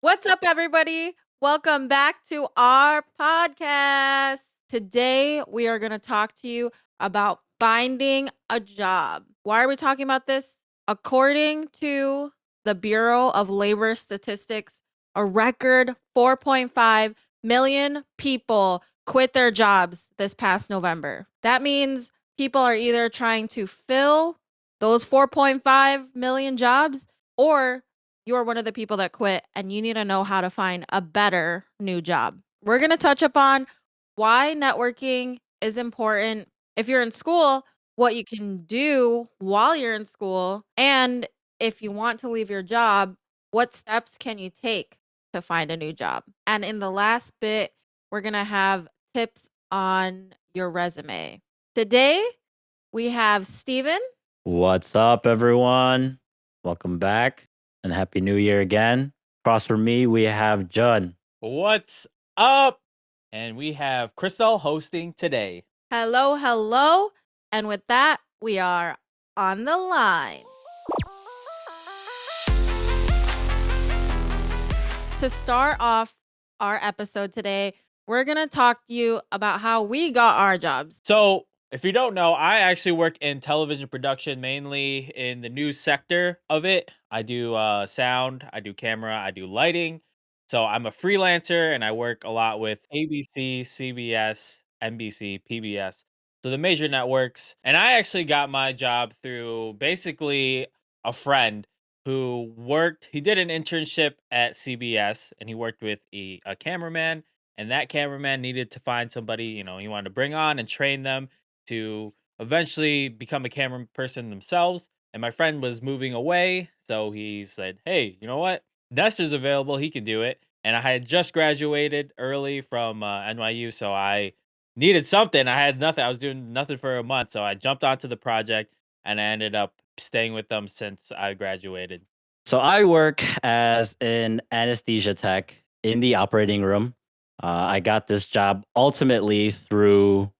What's up, everybody? Welcome back to our podcast. Today, we are going to talk to you about finding a job. Why are we talking about this? According to the Bureau of Labor Statistics, a record 4.5 million people quit their jobs this past November. That means people are either trying to fill those 4.5 million jobs or you're one of the people that quit and you need to know how to find a better new job. We're going to touch upon why networking is important. If you're in school, what you can do while you're in school, and if you want to leave your job, what steps can you take to find a new job? And in the last bit, we're going to have tips on your resume. Today, we have Steven. What's up, everyone? Welcome back and Happy New Year again. Across from me, we have Jun. What's up? And we have Crystal hosting today. Hello, hello. And with that, we are on the line. To start off our episode today, we're going to talk to you about how we got our jobs. So, if you don't know, I actually work in television production, mainly in the news sector of it. I do sound, I do camera, I do lighting. So, I'm a freelancer and I work a lot with ABC, CBS, NBC, PBS. So, the major networks. And I actually got my job through basically a friend he did an internship at CBS and he worked with a cameraman, and that cameraman needed to find somebody, he wanted to bring on and train them to eventually become a camera person themselves. And my friend was moving away, so he said, "Hey, you know what? Nestor's available. He can do it." And I had just graduated early from NYU, so I needed something. I had nothing. I was doing nothing for a month, so I jumped onto the project, and I ended up staying with them since I graduated. So, I work as an anesthesia tech in the operating room. I got this job ultimately through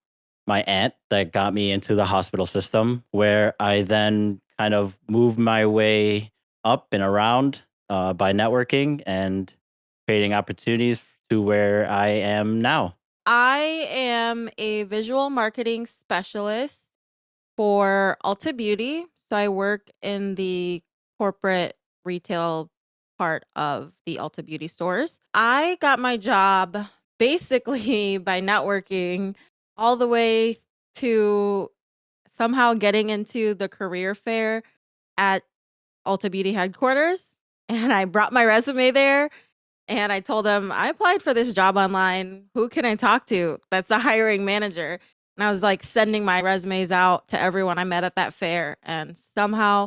my aunt that got me into the hospital system, where I then kind of moved my way up and around by networking and creating opportunities to where I am now. I am a visual marketing specialist for Ulta Beauty. So I work in the corporate retail part of the Ulta Beauty stores. I got my job basically by networking all the way to somehow getting into the career fair at Ulta Beauty headquarters. And I brought my resume there and I told them, I applied for this job online. Who can I talk to? That's the hiring manager. And I was like sending my resumes out to everyone I met at that fair and somehow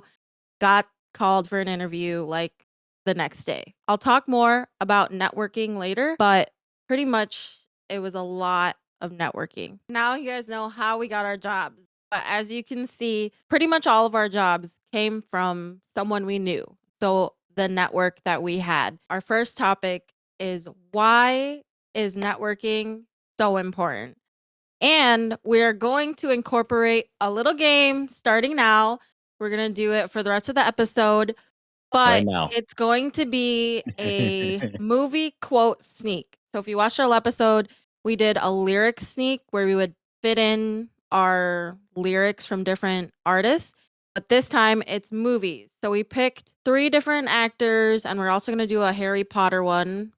got called for an interview like the next day. I'll talk more about networking later, but pretty much it was a lot of networking. Now you guys know how we got our jobs. But as you can see, pretty much all of our jobs came from someone we knew. So the network that we had. Our first topic is why is networking so important? And we're going to incorporate a little game starting now. We're going to do it for the rest of the episode, Right but now. it's going to be a movie quote sneak. So if you watched our episode, we did a lyric sneak where we would fit in our lyrics from different artists. But this time it's movies. So we picked 3 different actors and we're also going to do a Harry Potter one.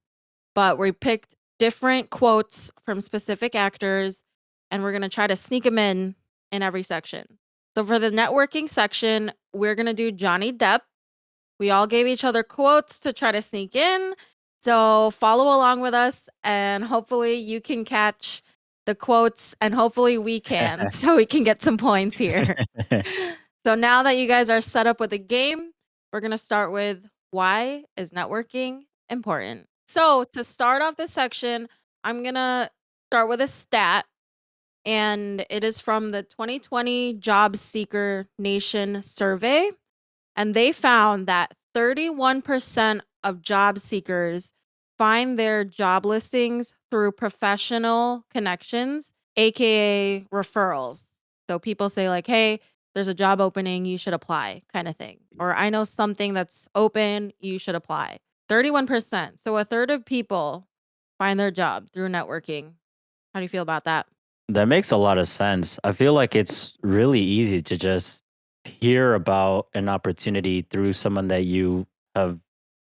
But we picked different quotes from specific actors and we're going to try to sneak them in every section. So for the networking section, we're going to do Johnny Depp. We all gave each other quotes to try to sneak in. So follow along with us and hopefully you can catch the quotes and hopefully we can so we can get some points here. So now that you guys are set up with the game, we're going to start with why is networking important? So to start off this section, I'm going to start with a stat and it is from the 2020 Job Seeker Nation survey. And they found that 31% of job seekers find their job listings through professional connections, aka referrals. So people say, like, hey, there's a job opening, you should apply, kind of thing. Or I know something that's open, you should apply. 31%. So a third of people find their job through networking. How do you feel about that? That makes a lot of sense. I feel like it's really easy to just hear about an opportunity through someone that you have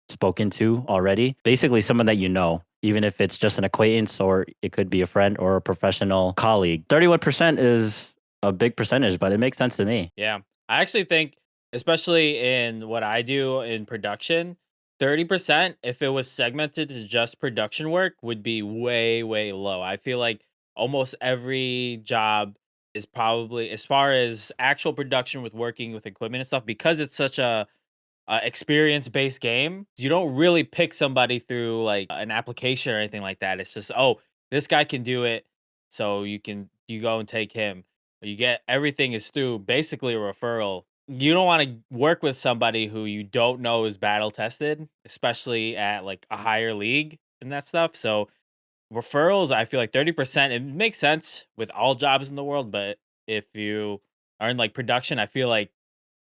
spoken to already. Basically, someone that you know, even if it's just an acquaintance or it could be a friend or a professional colleague. 31% is a big percentage, but it makes sense to me. Yeah. I actually think, especially in what I do in production, 30%, if it was segmented to just production work, would be way, way low. I feel like almost every job is probably, as far as actual production with working with equipment and stuff, because it's such a experience based game, you don't really pick somebody through like an application or anything like that. It's just, oh, this guy can do it, so you go and take him. You get everything is through basically a referral. You don't want to work with somebody who you don't know is battle tested, especially at like a higher league and that stuff. So referrals, I feel like 30%, it makes sense with all jobs in the world, but if you are in like production, I feel like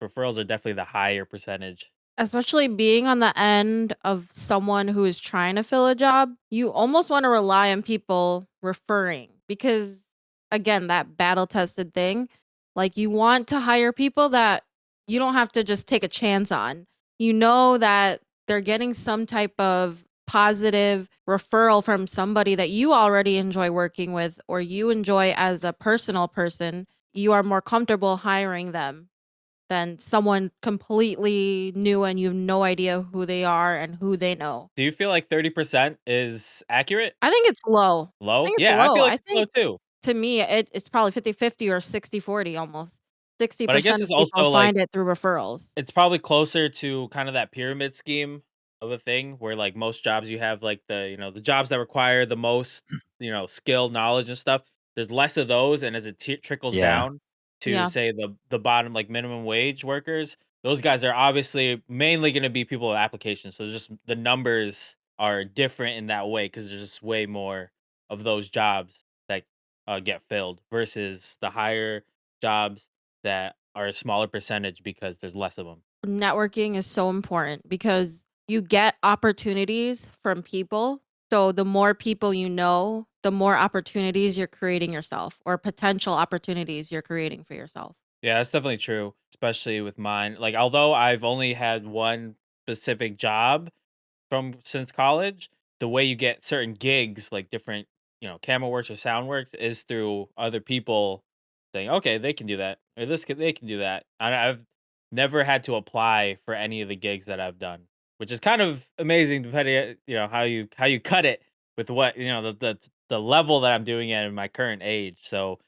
referrals are definitely the higher percentage. Especially being on the end of someone who is trying to fill a job, you almost want to rely on people referring because, again, that battle tested thing, like you want to hire people that you don't have to just take a chance on. You know that they're getting some type of positive referral from somebody that you already enjoy working with or you enjoy as a personal person. You are more comfortable hiring them than someone completely new and you have no idea who they are and who they know. Do you feel like 30% is accurate? I think it's low. I Low? think it's Yeah, I low. feel like I it's low think too. to me it's probably 50-50 or 60-40 almost. But I guess 60% of it's people also like find it through referrals. it's probably closer to kind of that pyramid scheme of a thing where like most jobs you have like the jobs that require the most, skill, knowledge and stuff. There's less of those and as it trickles Yeah. down to Yeah. say the bottom like minimum wage workers, those guys are obviously mainly going to be people with applications. So just the numbers are different in that way because there's just way more of those jobs that get filled versus the higher jobs that are a smaller percentage because there's less of them. Networking is so important because you get opportunities from people. So the more people you know, the more opportunities you're creating yourself or potential opportunities you're creating for yourself. Yeah, that's definitely true, especially with mine. Like, although I've only had one specific job from since college, the way you get certain gigs, like different, camera works or sound works, is through other people saying, "Okay, they can do that," or they can do that." I've never had to apply for any of the gigs that I've done, which is kind of amazing, depending, how you cut it with what the level that I'm doing at in my current age. So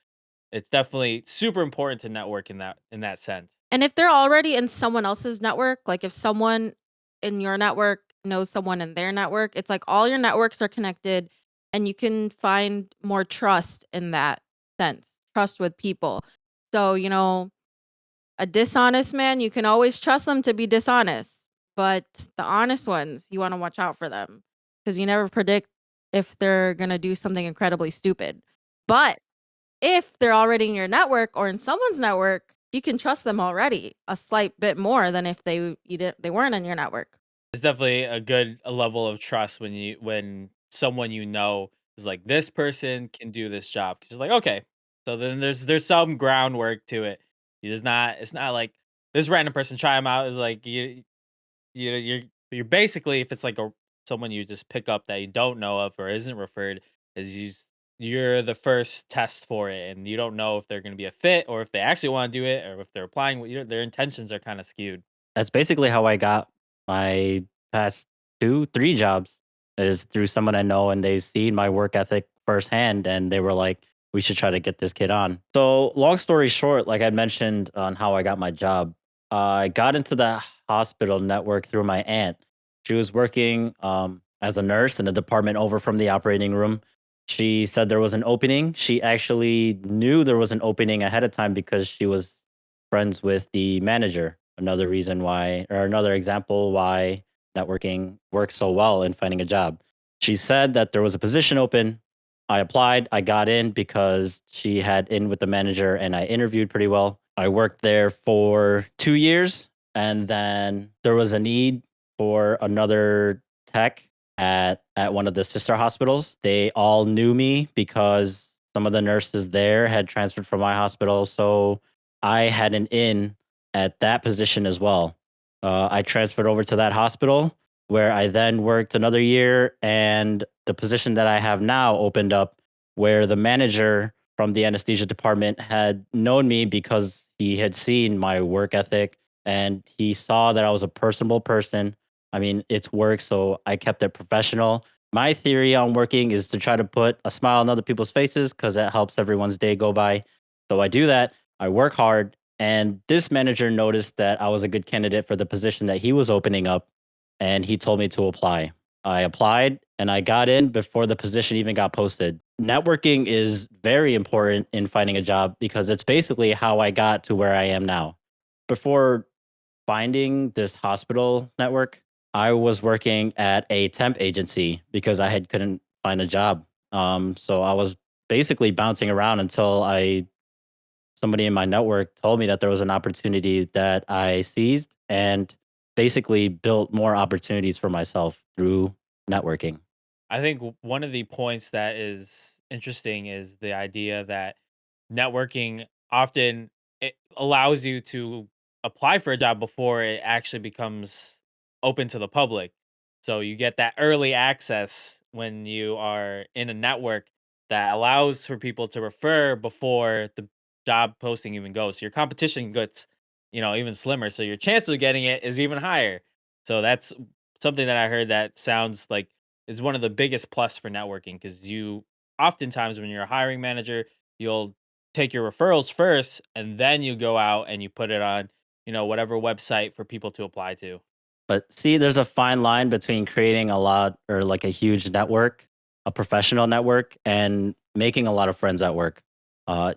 it's definitely super important to network in that sense. And if they're already in someone else's network, like if someone in your network knows someone in their network, it's like all your networks are connected and you can find more trust in that sense, trust with people. So, a dishonest man, you can always trust them to be dishonest, but the honest ones, you want to watch out for them because you never predict if they're going to do something incredibly stupid. But if they're already in your network or in someone's network, you can trust them already a slight bit more than if they weren't in your network. It's definitely a level of trust when someone is like, this person can do this job. 'Cause you're like, okay, so then there's some groundwork to it. It's not like this random person try them out. Is like you're basically, if it's like someone you just pick up that you don't know of or isn't referred, is you're the first test for it, and you don't know if they're going to be a fit or if they actually want to do it or if they're applying. Their intentions are kind of skewed. That's basically how I got my past 2, 3 jobs is through someone I know, and they've seen my work ethic firsthand, and they were like, "We should try to get this kid on." So, long story short, like I mentioned on how I got my job, I got into the hospital network through my aunt. She was working as a nurse in a department over from the operating room. She said there was an opening. She actually knew there was an opening ahead of time because she was friends with the manager. Another reason why, or another example why networking works so well in finding a job. She said that there was a position open. I applied. I got in because she had in with the manager and I interviewed pretty well. I worked there for 2 years and then there was a need for another tech at one of the sister hospitals. They all knew me because some of the nurses there had transferred from my hospital. So I had an in at that position as well. I transferred over to that hospital where I then worked another year, and the position that I have now opened up where the manager from the anesthesia department had known me because he had seen my work ethic and he saw that I was a personable person. I mean, it's work, so I kept it professional. My theory on working is to try to put a smile on other people's faces because that helps everyone's day go by. So I do that. I work hard. And this manager noticed that I was a good candidate for the position that he was opening up. And he told me to apply. I applied and I got in before the position even got posted. Networking is very important in finding a job because it's basically how I got to where I am now. Before finding this hospital network, I was working at a temp agency because I had couldn't find a job. So I was basically bouncing around until I somebody in my network told me that there was an opportunity that I seized and basically built more opportunities for myself through networking. I think one of the points that is interesting is the idea that networking often it allows you to apply for a job before it actually becomes open to the public. So you get that early access when you are in a network that allows for people to refer before the job posting even goes. So your competition gets, even slimmer. So your chance of getting it is even higher. So that's something that I heard that sounds like is one of the biggest plus for networking because you oftentimes when you're a hiring manager, you'll take your referrals first and then you go out and you put it on, whatever website for people to apply to. But see, there's a fine line between creating a lot or like a huge network, a professional network, and making a lot of friends at work.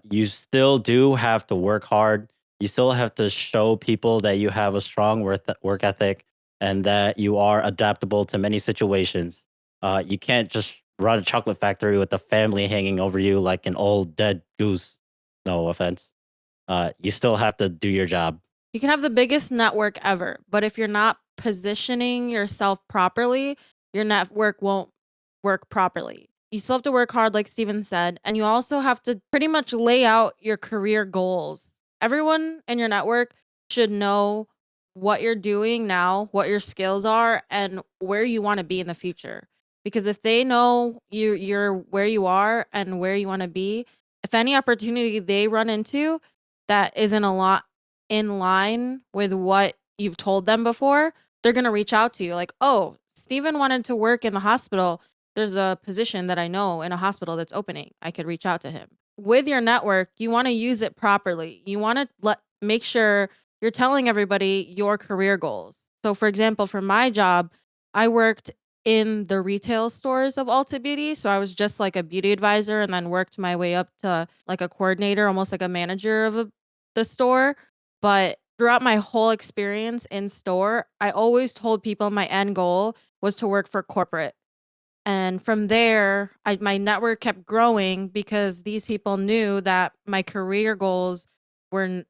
You still do have to work hard. You still have to show people that you have a strong work ethic and that you are adaptable to many situations. You can't just run a chocolate factory with the family hanging over you like an old dead goose. No offense. You still have to do your job. You can have the biggest network ever, but if you're not positioning yourself properly, your network won't work properly. You still have to work hard, like Steven said, and you also have to pretty much lay out your career goals. Everyone in your network should know what you're doing now, what your skills are, and where you want to be in the future. Because if they know you're where you are and where you want to be, if any opportunity they run into that isn't a lot in line with what you've told them before, they're going to reach out to you like, "Oh, Steven wanted to work in the hospital. There's a position that I know in a hospital that's opening. I could reach out to him." With your network, you want to use it properly. You want to make sure you're telling everybody your career goals. So for example, for my job, I worked in the retail stores of Ulta Beauty. So I was just like a beauty advisor and then worked my way up to like a coordinator, almost like a manager of the store. But throughout my whole experience in store, I always told people my end goal was to work for corporate. And from there, my network kept growing because these people knew that my career goals were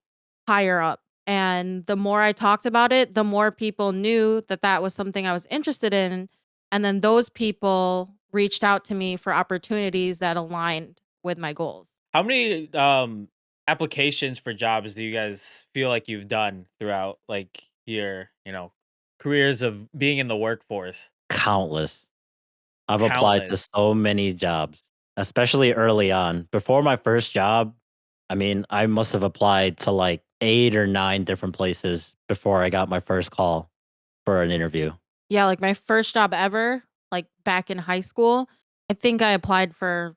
higher up. And the more I talked about it, the more people knew that that was something I was interested in. And then those people reached out to me for opportunities that aligned with my goals. How many applications for jobs do you guys feel like you've done throughout like your, careers of being in the workforce? Countless. I've applied to Countless. so many jobs, especially early on. Before my first job, I mean, I must have applied to like 8 or 9 different places before I got my first call for an interview. Yeah, like my first job ever, like back in high school, I think I applied for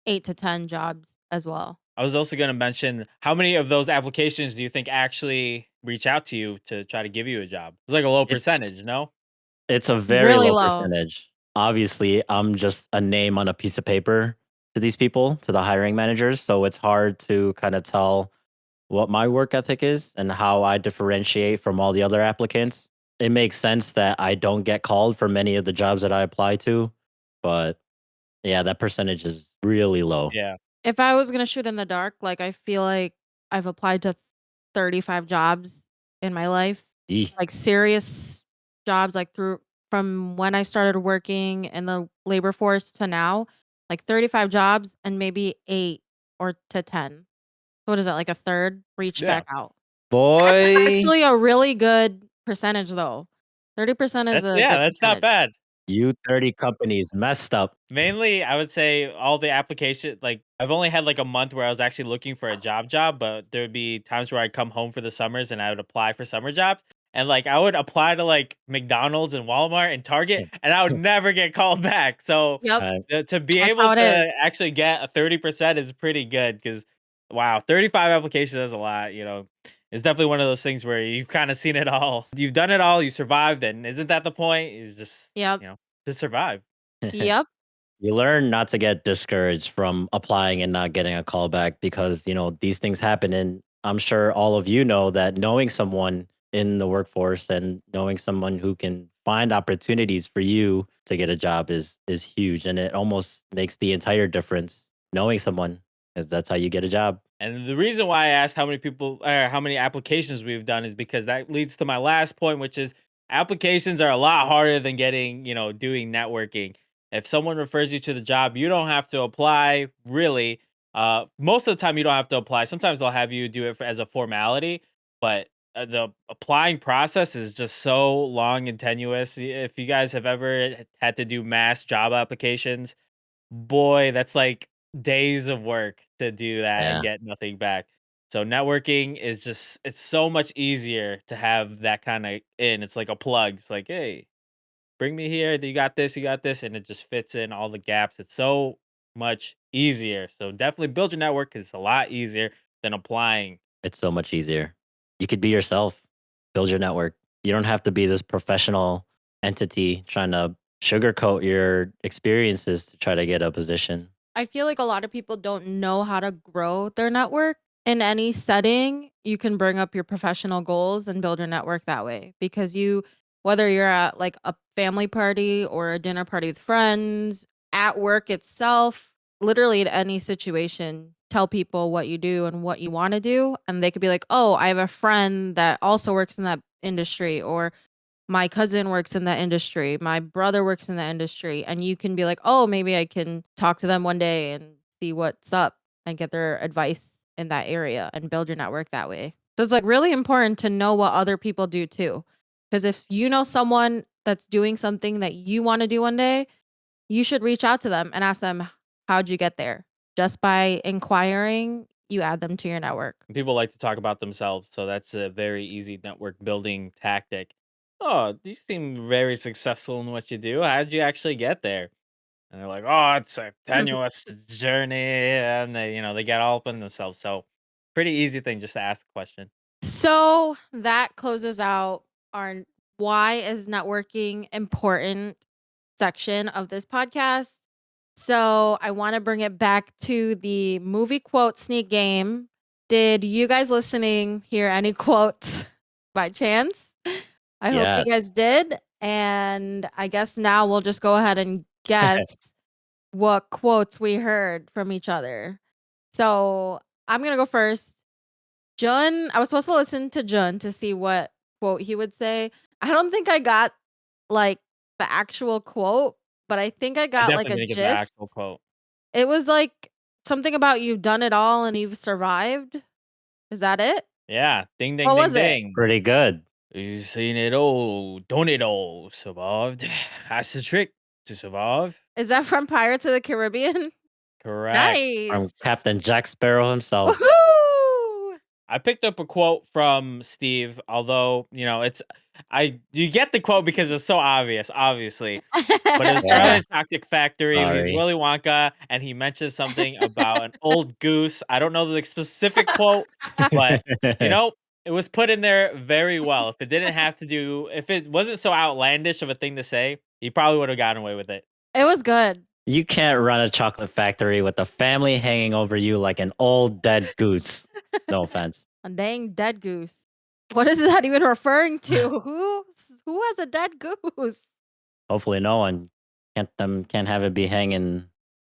8 to 10 jobs as well. I was also going to mention how many of those applications do you think actually reach out to you to try to give you a job? It's like a low It's percentage, no? it's a very Really low low. percentage. Obviously, I'm just a name on a piece of paper to these people, to the hiring managers, so it's hard to kind of tell what my work ethic is and how I differentiate from all the other applicants. It makes sense that I don't get called for many of the jobs that I apply to, but yeah, that percentage is really low. Yeah. If I was gonna shoot in the dark, like I feel like I've applied to 35 jobs in my life, Eeh. like serious jobs, like through from when I started working in the labor force to now, like 35 jobs and maybe 8 or to 10. What is that? Like a third reached Yeah. back out. That's Boy, actually a really good percentage though. 30% is a good That's not percentage. bad. you 30 companies messed up. Mainly, I would say all the application like, I've only had, like, a month where I was actually looking for a job, but there would be times where I'd come home for the summers and I would apply for summer jobs, and, like, I would apply to, like, McDonald's and Walmart and Target, and I would never get called back, so, Yep, Uh, to be that's able how it is. to actually get a 30% is pretty good. Because wow, 35 applications is a lot, you know? It's definitely one of those things where you've kinda seen it all. You've done it all, you survived, and isn't that the point? Is just, Yep. to survive. Yep. you learn not to get discouraged from applying and not getting a call back because, these things happen. And I'm sure all of you know that knowing someone in the workforce and knowing someone who can find opportunities for you to get a job is huge. And it almost makes the entire difference knowing someone, 'cause that's how you get a job. And the reason why I asked how many people or how many applications we've done is because that leads to my last point, which is applications are a lot harder than getting, doing networking. If someone refers you to the job, you don't have to apply really. Most of the time, you don't have to apply. Sometimes they'll have you do it as a formality, but the applying process is just so long and tenuous. If you guys have ever had to do mass job applications, boy, that's like days of work to do that and Yeah, get nothing back. So networking is just it's so much easier to have that kind of in. It's like a plug. It's like, hey, bring me here. You got this, and it just fits in all the gaps. It's so much easier. So definitely build your network because it's a lot easier than applying. it's so much easier. You could be yourself, build your network. You don't have to be this professional entity trying to sugarcoat your experiences to try to get a position. I feel like a lot of people don't know how to grow their network. In any setting, you can bring up your professional goals and build your network that way because whether you're at like a family party or a dinner party with friends, at work itself, literally in any situation, tell people what you do and what you want to do. And they could be like, oh, I have a friend that also works in that industry, or my cousin works in that industry, my brother works in that industry, and you can be like, "Oh, maybe I can talk to them one day and see what's up and get their advice in that area and build your network that way." So it's like really important to know what other people do too. Because if you know someone that's doing something that you want to do one day, you should reach out to them and ask them, "How'd you get there?" Just by inquiring, you add them to your network. People like to talk about themselves, so that's a very easy network building tactic. Oh, you seem very successful in what you do. How did you actually get there? And they're like, "Oh, it's a tenuous journey," and they get all up in themselves. So, pretty easy thing just to ask a question. So that closes out our why is networking important section of this podcast. So I want to bring it back to the movie quote sneak game. Did you guys listening hear any quotes by chance? I hope you Yes. guys did. And I guess now we'll just go ahead and guess what quotes we heard from each other. So I'm going to go first. I was supposed to listen to Jun to see what quote he would say. I don't think I got like the actual quote, but I think I I got like definitely a didn't get the gist. actual quote. It was like something about you've done it all and you've survived. Is that it? Yeah, ding, ding, What ding, was it? ding. Pretty good. You've seen it all, done it all, survived. That's the trick to survive. Is that from Pirates of the Caribbean? Correct. From Nice. Captain Jack Sparrow himself. Woohoo! I picked up a quote from Steve, although it's you get the quote because it's so obvious, obviously. But it's Charlie Yeah, and the Chocolate Factory. He's sorry. Willy Wonka, and he mentions something about an old goose. I don't know the specific quote, but you know, it was put in there very well. If it wasn't so outlandish of a thing to say, he probably would have gotten away with it. It was good. You can't run a chocolate factory with the family hanging over you like an old dead goose. No offense. A dang dead goose. What is that even referring to? Who has a dead goose? Hopefully, no one can't have it be hanging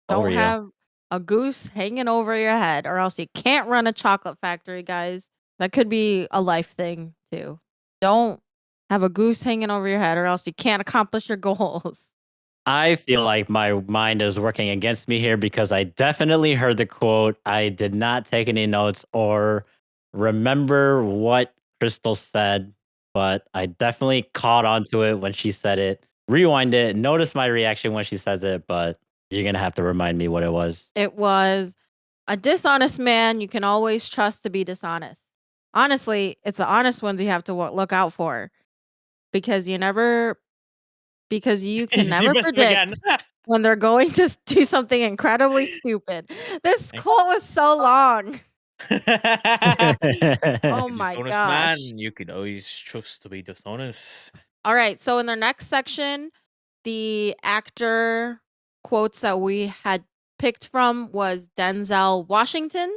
over Don't you. have a goose hanging over your head, or else you can't run a chocolate factory, guys. That could be a life thing too. Don't have a goose hanging over your head, or else you can't accomplish your goals. I feel like my mind is working against me here because I definitely heard the quote. I did not take any notes or remember what Crystal said, but I definitely caught onto it when she said it. Rewind it, notice my reaction when she says it, but you're going to have to remind me what it was. It was a dishonest man you can always trust to be dishonest. Honestly, it's the honest ones you have to look out for because you can You never missed it again. predict when they're going to do something incredibly stupid. This quote was so long. Oh If you're my dishonest gosh. man, you can always choose to be dishonest. All right, so in the next section, the actor quotes that we had picked from was Denzel Washington.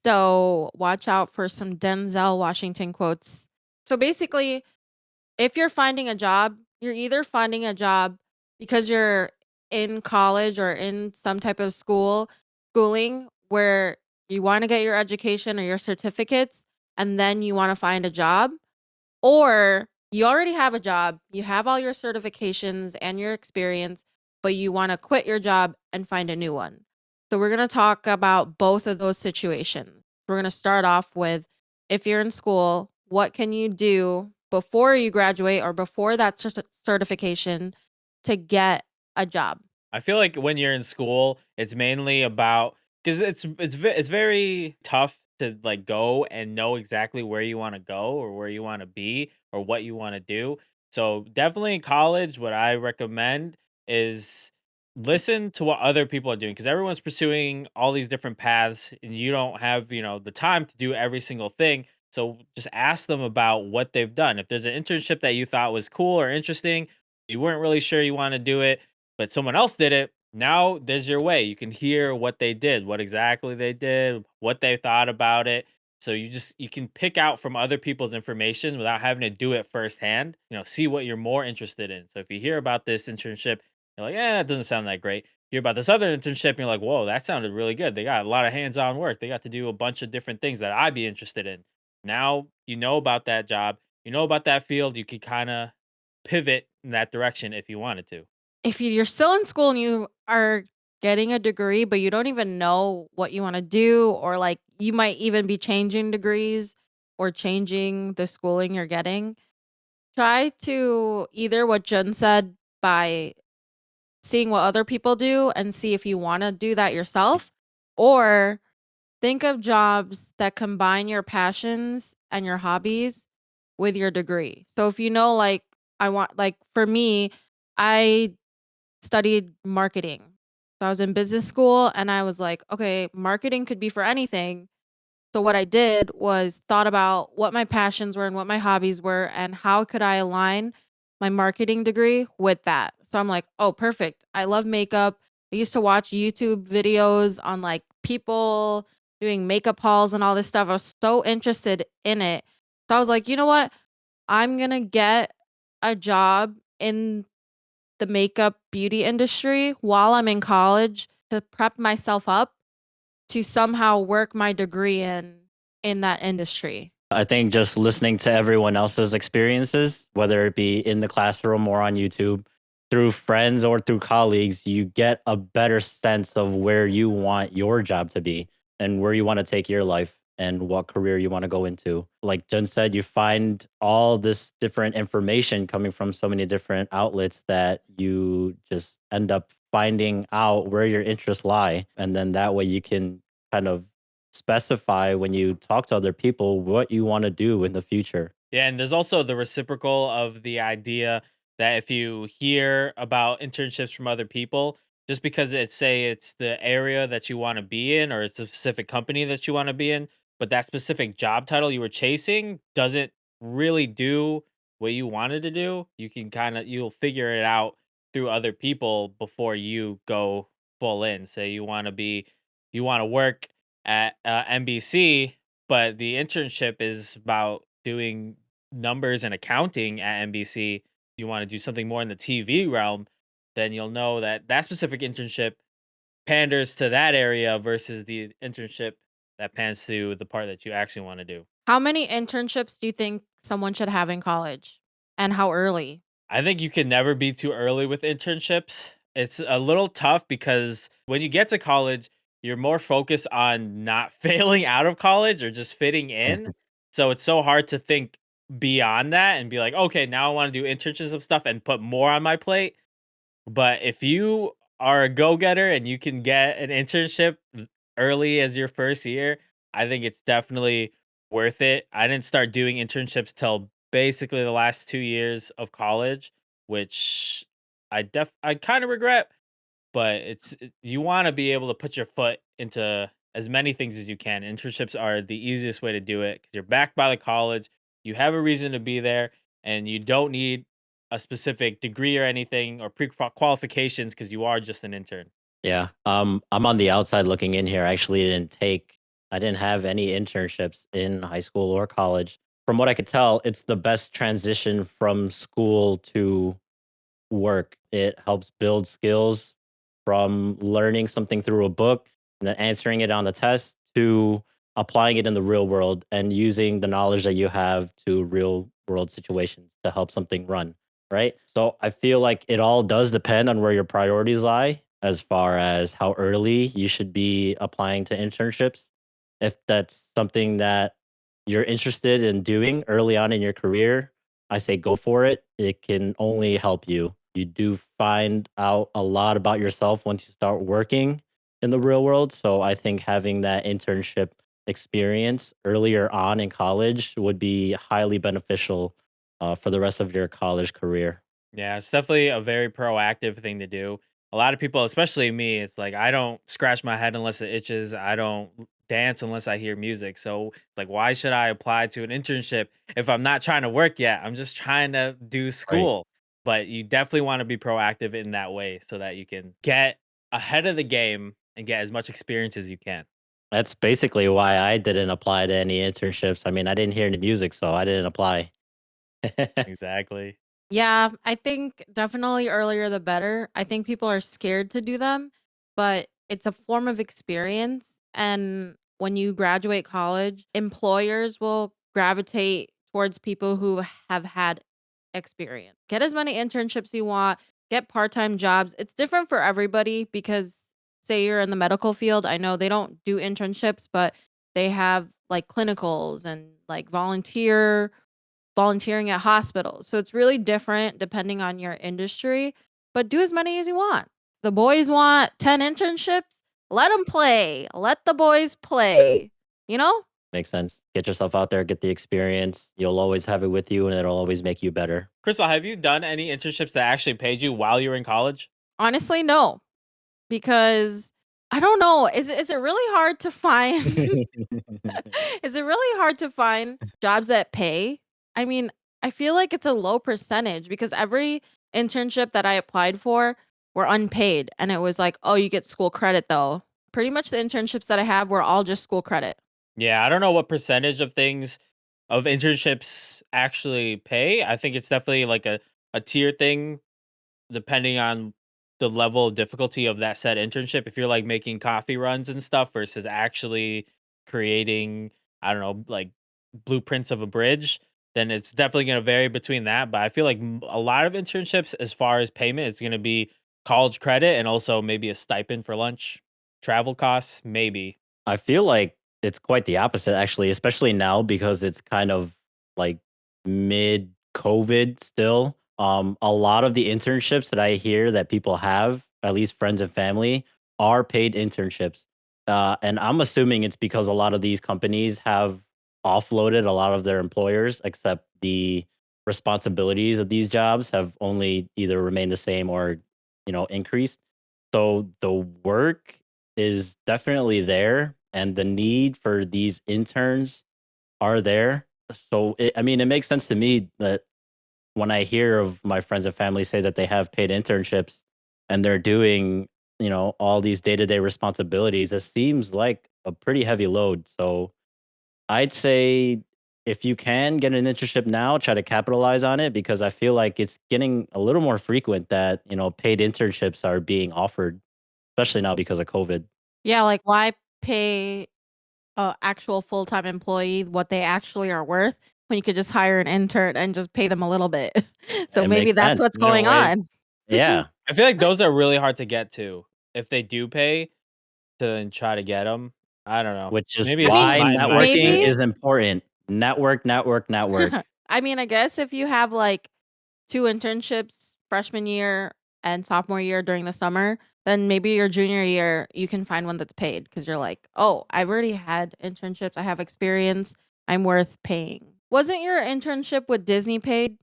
So watch out for some Denzel Washington quotes. So basically, if you're finding a job, you're either finding a job because you're in college or in some type of schooling where you want to get your education or your certificates and then you want to find a job, or you already have a job, you have all your certifications and your experience, but you want to quit your job and find a new one. So we're going to talk about both of those situations. We're going to start off with, if you're in school, what can you do before you graduate or before that certification to get a job? I feel like when you're in school, it's mainly about because it's very tough to like go and know exactly where you want to go or where you want to be or what you want to do. So definitely in college, what I recommend is listen to what other people are doing because everyone's pursuing all these different paths and you don't have, the time to do every single thing. So just ask them about what they've done. If there's an internship that you thought was cool or interesting, you weren't really sure you want to do it, but someone else did it. Now there's your way. You can hear what they did, what exactly they did, what they thought about it. So you can pick out from other people's information without having to do it firsthand. See what you're more interested in. So if you hear about this internship, you're like, that doesn't sound that great. Hear about this other internship, and you're like, whoa, that sounded really good. They got a lot of hands-on work. They got to do a bunch of different things that I'd be interested in. Now you know about that job, you know about that field. You can kind of pivot in that direction if you wanted to. If you're still in school and you are getting a degree, but you don't even know what you want to do, or like you might even be changing degrees or changing the schooling you're getting, try to either what Jen said by seeing what other people do and see if you want to do that yourself, or think of jobs that combine your passions and your hobbies with your degree. So if you know, like, like for me, I studied marketing. So I was in business school and I was like, okay, marketing could be for anything. So what I did was thought about what my passions were and what my hobbies were and how could I align my marketing degree with that. So I'm like, oh, perfect. I love makeup. I used to watch YouTube videos on like people doing makeup hauls and all this stuff. I was so interested in it. So I was like, you know what? I'm going to get a job in the makeup beauty industry while I'm in college to prep myself up to somehow work my degree in that industry. I think just listening to everyone else's experiences, whether it be in the classroom or on YouTube, through friends or through colleagues, you get a better sense of where you want your job to be and where you want to take your life and what career you want to go into. Like Jen said, you find all this different information coming from so many different outlets that you just end up finding out where your interests lie. And then that way you can kind of specify when you talk to other people what you want to do in the future. Yeah, and there's also the reciprocal of the idea that if you hear about internships from other people, just because it's the area that you want to be in or it's a specific company that you want to be in, but that specific job title you were chasing doesn't really do what you wanted to do, you'll figure it out through other people before you go full in. Say you want to work at NBC, but the internship is about doing numbers and accounting at NBC, you want to do something more in the TV realm, then you'll know that that specific internship panders to that area versus the internship that pans to the part that you actually want to do. How many internships do you think someone should have in college? And how early? I think you can never be too early with internships. It's a little tough because when you get to college, you're more focused on not failing out of college or just fitting in. So it's so hard to think beyond that and be like, okay, now I want to do internships of stuff and put more on my plate. But if you are a go-getter and you can get an internship early as your first year, I think it's definitely worth it. I didn't start doing internships till basically the last 2 years of college, which I kind of regret, but you want to be able to put your foot into as many things as you can. Internships are the easiest way to do it because you're backed by the college, you have a reason to be there, and you don't need a specific degree or anything or qualifications because you are just an intern. Yeah. I'm on the outside looking in here. I didn't have any internships in high school or college. From what I could tell, it's the best transition from school to work. It helps build skills from learning something through a book and then answering it on the test to applying it in the real world and using the knowledge that you have to real world situations to help something run. Right. So I feel like it all does depend on where your priorities lie as far as how early you should be applying to internships. If that's something that you're interested in doing early on in your career, I say go for it. It can only help you. You do find out a lot about yourself once you start working in the real world. So I think having that internship experience earlier on in college would be highly beneficial for the rest of your college career. Yeah, it's definitely a very proactive thing to do. A lot of people, especially me, it's like I don't scratch my head unless it itches. I don't dance unless I hear music. So it's like, why should I apply to an internship if I'm not trying to work yet? I'm just trying to do Right. school. But you definitely want to be proactive in that way so that you can get ahead of the game and get as much experience as you can. That's basically why I didn't apply to any internships. I mean, I didn't hear any music, so I didn't apply. Exactly. Yeah, I think definitely earlier the better. I think people are scared to do them, but it's a form of experience. And when you graduate college, employers will gravitate towards people who have had experience. Get as many internships you want, get part time jobs. It's different for everybody because, say, you're in the medical field. I know they don't do internships, but they have like clinicals and like volunteering at hospitals. So it's really different depending on your industry, but do as many as you want. The boys want 10 internships. Let them play. Let the boys play. You know? Makes sense. Get yourself out there, get the experience. You'll always have it with you and it'll always make you better. Crystal, have you done any internships that actually paid you while you were in college? Honestly, no, because I don't know. Is it really hard to find is it really hard to find jobs that pay? I mean, I feel like it's a low percentage because every internship that I applied for were unpaid and it was like, "Oh, you get school credit though." Pretty much the internships that I have were all just school credit. Yeah, I don't know what percentage of things of internships actually pay. I think it's definitely like a tier thing depending on the level of difficulty of that said internship. If you're like making coffee runs and stuff versus actually creating, I don't know, like blueprints of a bridge, then it's definitely going to vary between that. But I feel like a lot of internships, as far as payment, is going to be college credit and also maybe a stipend for lunch, travel costs, maybe. I feel like it's quite the opposite, actually, especially now because it's kind of like mid COVID still. A lot of the internships that I hear that people have, at least friends and family, are paid internships. And I'm assuming it's because a lot of these companies have offloaded a lot of their employers, except the responsibilities of these jobs have only either remained the same or, increased. So the work is definitely there and the need for these interns are there. So I mean, it makes sense to me that when I hear of my friends and family say that they have paid internships and they're doing, all these day-to-day responsibilities, it seems like a pretty heavy load. So I'd say if you can get an internship now, try to capitalize on it because I feel like it's getting a little more frequent that, paid internships are being offered, especially now because of COVID. Yeah, like why pay a actual full-time employee what they actually are worth when you could just hire an intern and just pay them a little bit. So It maybe makes that's sense. what's You know, going ways. on. Yeah, I feel like those are really hard to get to if they do pay to then try to get them. I don't know. which is Maybe I it's just mean, why my networking maybe experience. is important. Network, network, network. I mean, I guess if you have like 2 internships freshman year and sophomore year during the summer, then maybe your junior year you can find one that's paid because you're like, "Oh, I've already had internships. I have experience. I'm worth paying." Wasn't your internship with Disney paid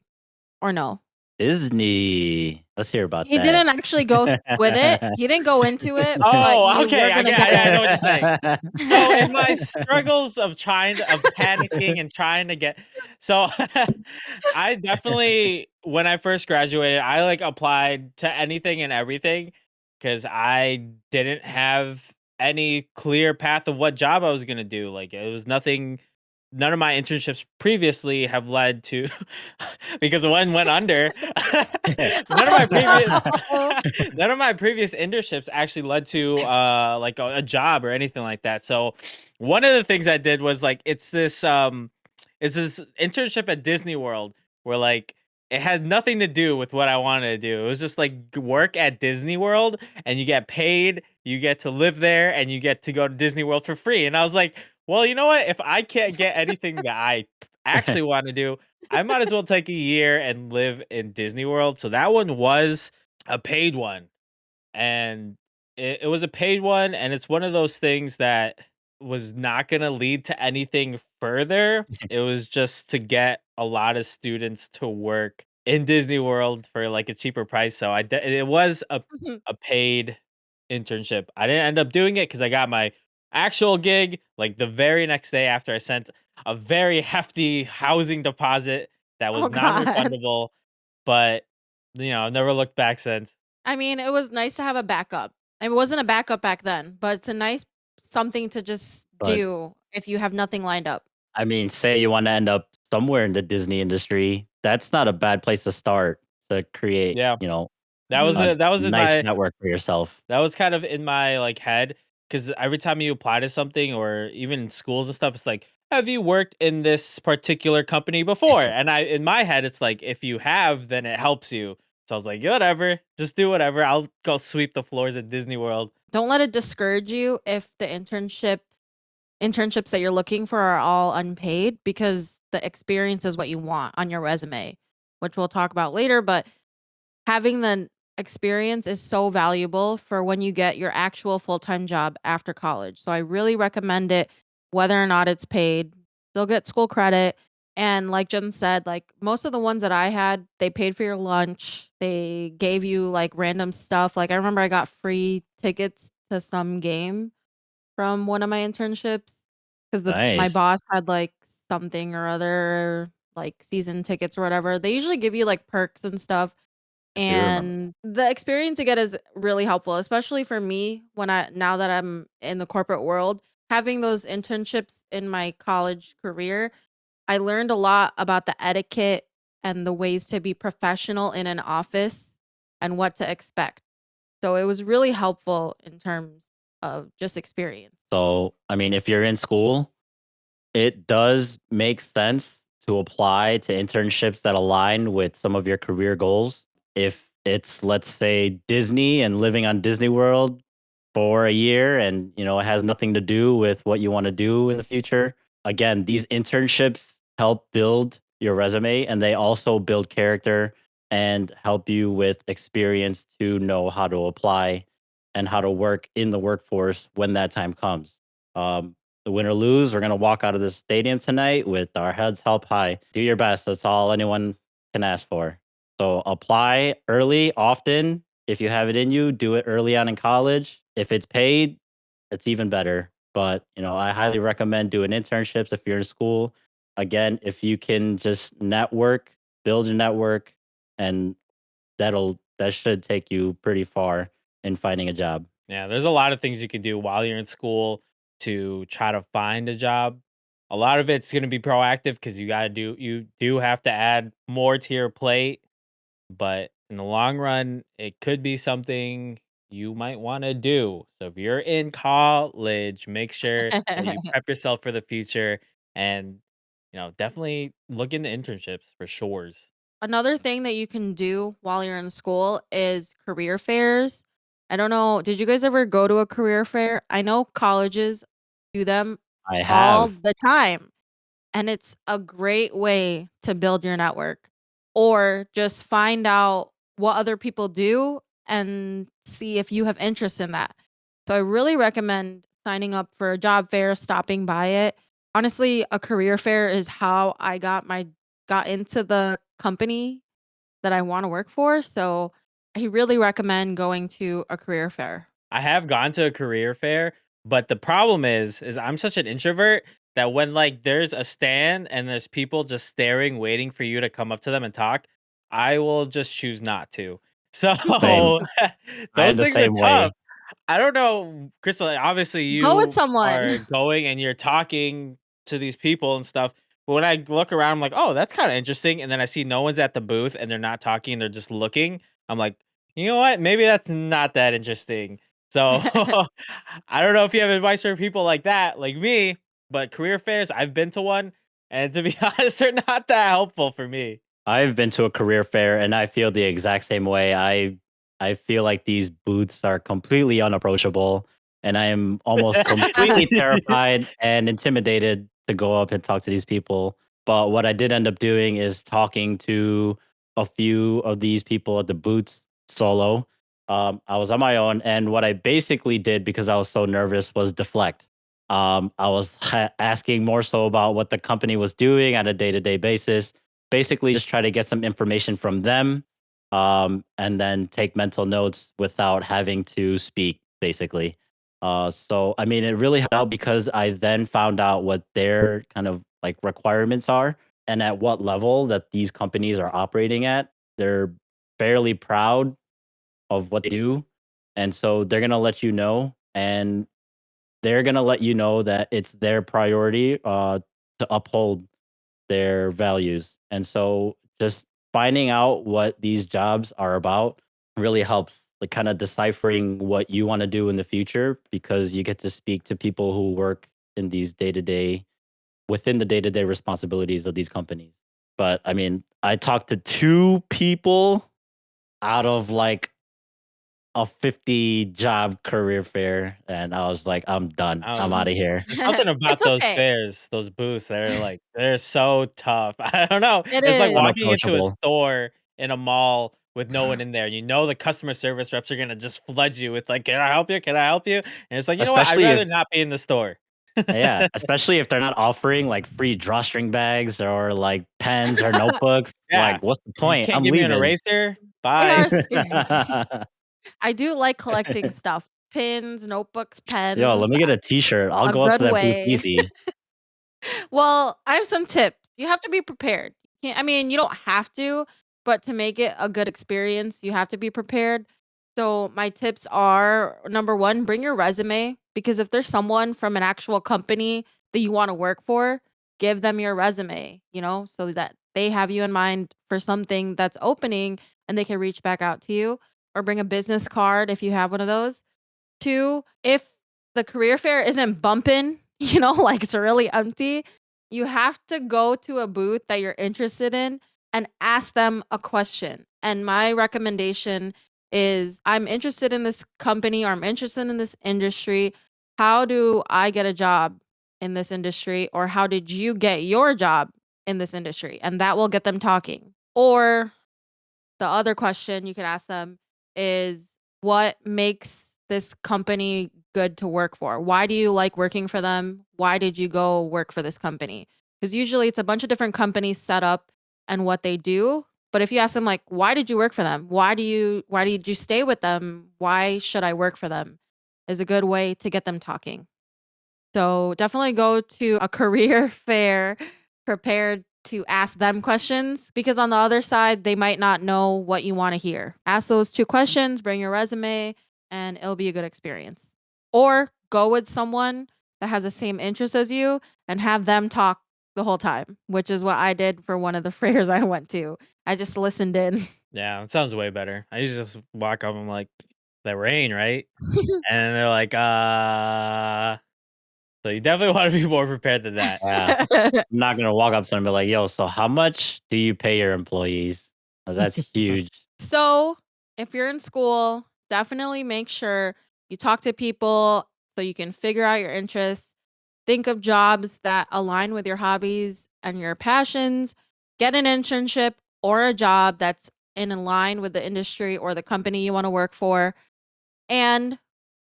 or no? Disney. Let's hear about He that. didn't actually go with it. He didn't go into it, but Oh, you were okay. gonna get I know what you're saying. So in it. my struggles of of panicking and trying to get so I definitely when I first graduated, I like applied to anything and everything because I didn't have any clear path of what job I was gonna do. Like it was nothing none of my internships previously have led to because one went under. none of my previous Oh. none of my previous internships actually led to like a job or anything like that. So one of the things I did was like it's this internship at Disney World where like it had nothing to do with what I wanted to do. It was just like work at Disney World and you get paid, you get to live there and you get to go to Disney World for free. And I was like, well, you know what? If I can't get anything that I actually want to do, I might as well take a year and live in Disney World. So that one was a paid one. And it was a paid one. And it's one of those things that was not going to lead to anything further. It was just to get a lot of students to work in Disney World for like a cheaper price. So it was a paid internship. I didn't end up doing it because I got my actual gig like the very next day after I sent a very hefty housing deposit that was Oh god. non-refundable. But I've never looked back since. I mean, it was nice to have a backup. It wasn't a backup back then, but it's a nice something to just But do if you have nothing lined up. I mean, say you want to end up somewhere in the Disney industry, that's not a bad place to start to create, Yeah, that was Mhm. a it. That was in nice my network for yourself. that was kind of in my like head because every time you apply to something or even in schools and stuff, it's like, have you worked in this particular company before? And I in my head, it's like if you have, then it helps you. So I was like, "Yeah, whatever, just do whatever. I'll go sweep the floors at Disney World." Don't let it discourage you if the internships that you're looking for are all unpaid because the experience is what you want on your resume, which we'll talk about later, but having the experience is so valuable for when you get your actual full-time job after college. So I really recommend it whether or not it's paid. Still get school credit. And like Jen said, like most of the ones that I had, they paid for your lunch. They gave you like random stuff. Like I remember I got free tickets to some game from one of my internships because the my Nice. boss had like something or other like season tickets or whatever. They usually give you like perks and stuff, I do remember. and the experience you get is really helpful, especially for me when I now that I'm in the corporate world. Having those internships in my college career, I learned a lot about the etiquette and the ways to be professional in an office and what to expect. So it was really helpful in terms of just experience. So, I mean, if you're in school, it does make sense to apply to internships that align with some of your career goals. If it's, let's say, Disney and living on Disney World for a year and, it has nothing to do with what you want to do in the future. Again, these internships help build your resume and they also build character and help you with experience to know how to apply and how to work in the workforce when that time comes. Um, the win or lose, we're going to walk out of this stadium tonight with our heads held high. Do your best. That's all anyone can ask for. So apply early, often. If you have it in you, do it early on in college. If it's paid, it's even better. But, I highly recommend doing internships if you're in school. Again, if you can just network, build your network, and that should take you pretty far in finding a job. Yeah, there's a lot of things you can do while you're in school to try to find a job. A lot of it's going to be proactive because you do have to add more to your plate, but in the long run, it could be something you might want to do. So if you're in college, make sure that you prep yourself for the future and definitely look into internships for sure. Another thing that you can do while you're in school is career fairs. I don't know, did you guys ever go to a career fair? I know colleges do them I all have. the time, and it's a great way to build your network or just find out what other people do and see if you have interest in that. So I really recommend signing up for a job fair, stopping by it. Honestly, a career fair is how I got into the company that I wanna work for, so I really recommend going to a career fair. I have gone to a career fair, but the problem is I'm such an introvert that when like there's a stand and there's people just staring, waiting for you to come up to them and talk, I will just choose not to. So Same. I am those the things are same tough. way. I don't know, Crystal. Obviously, Go with you someone. are going and you're talking to these people and stuff. But when I look around, I'm like, oh, that's kind of interesting. And then I see no one's at the booth and they're not talking, they're just looking. I'm like, you know what? Maybe that's not that interesting. So I don't know if you have advice for people like that, like me, but career fairs, I've been to one. And to be honest, they're not that helpful for me. I've been to a career fair and I feel the exact same way. I feel like these booths are completely unapproachable and I am almost completely terrified and intimidated to go up and talk to these people. But what I did end up doing is talking to a few of these people at the booths solo. I was on my own, and what I basically did because I was so nervous was deflect. I was asking more so about what the company was doing on a day to day basis, basically just try to get some information from them, and then take mental notes without having to speak, basically. So, I mean, it really helped because I then found out what their kind of like requirements are and at what level that these companies are operating at. They're fairly proud of what they do. And so they're going to let you know. And they're going to let you know that it's their priority to uphold their values. And so just finding out what these jobs are about really helps, like kind of deciphering what you want to do in the future because you get to speak to people who work in these day-to-day within the day-to-day responsibilities of these companies. But I mean, I talked to two people out of like a 50 job career fair and I was like, I'm done. I'm Oh, out of here. there's something It's about those okay. fairs, those booths, they're like they're so tough. I don't know. It It's like is. walking into a Unapproachable. store in a mall with no one in there. You know the customer service reps are gonna just flood you with like, "Can I help you? Can I help you?" And it's like, you know what? I'd Especially if rather not be in the store. Yeah, especially if they're not offering like free drawstring bags or like pens or notebooks. Yeah. Like, what's the You point? can't I'm give me an leaving. eraser? They Bye. are scary. I do like collecting stuff. Pins, notebooks, Yo, let pens, me get a t-shirt. I'll a go up good to that booth way. easy. Well, I have some tips. You have to be prepared. I mean, you don't have to, but to make it a good experience, you have to be prepared. So, my tips are number one, bring your resume because if there's someone from an actual company that you want to work for, give them your resume, so that they have you in mind for something that's opening and they can reach back out to you or bring a business card if you have one of those. Two, if the career fair isn't bumping, like it's really empty, you have to go to a booth that you're interested in and ask them a question. And my recommendation is I'm interested in this company or I'm interested in this industry. How do I get a job in this industry? Or how did you get your job in this industry? And that will get them talking. Or the other question you could ask them is what makes this company good to work for? Why do you like working for them? Why did you go work for this company? Because usually it's a bunch of different companies set up and what they do. But if you ask them like, why did you work for them? Why did you stay with them? Why should I work for them? Is a good way to get them talking. So definitely go to a career fair prepared to ask them questions because on the other side, they might not know what you want to hear. Ask those two questions, bring your resume, and it'll be a good experience. Or go with someone that has the same interests as you and have them talk the whole time, which is what I did for one of the fairs I went to. I just listened in. Yeah, it sounds way better. I usually just walk up. I'm like, the rain, right? And they're like, so you definitely want to be more prepared than that. Yeah. I'm not gonna walk up to them and be like, "Yo, so how much do you pay your employees?" That's huge. So, if you're in school, definitely make sure you talk to people so you can figure out your interests. Think of jobs that align with your hobbies and your passions. Get an internship or a job that's in line with the industry or the company you want to work for, and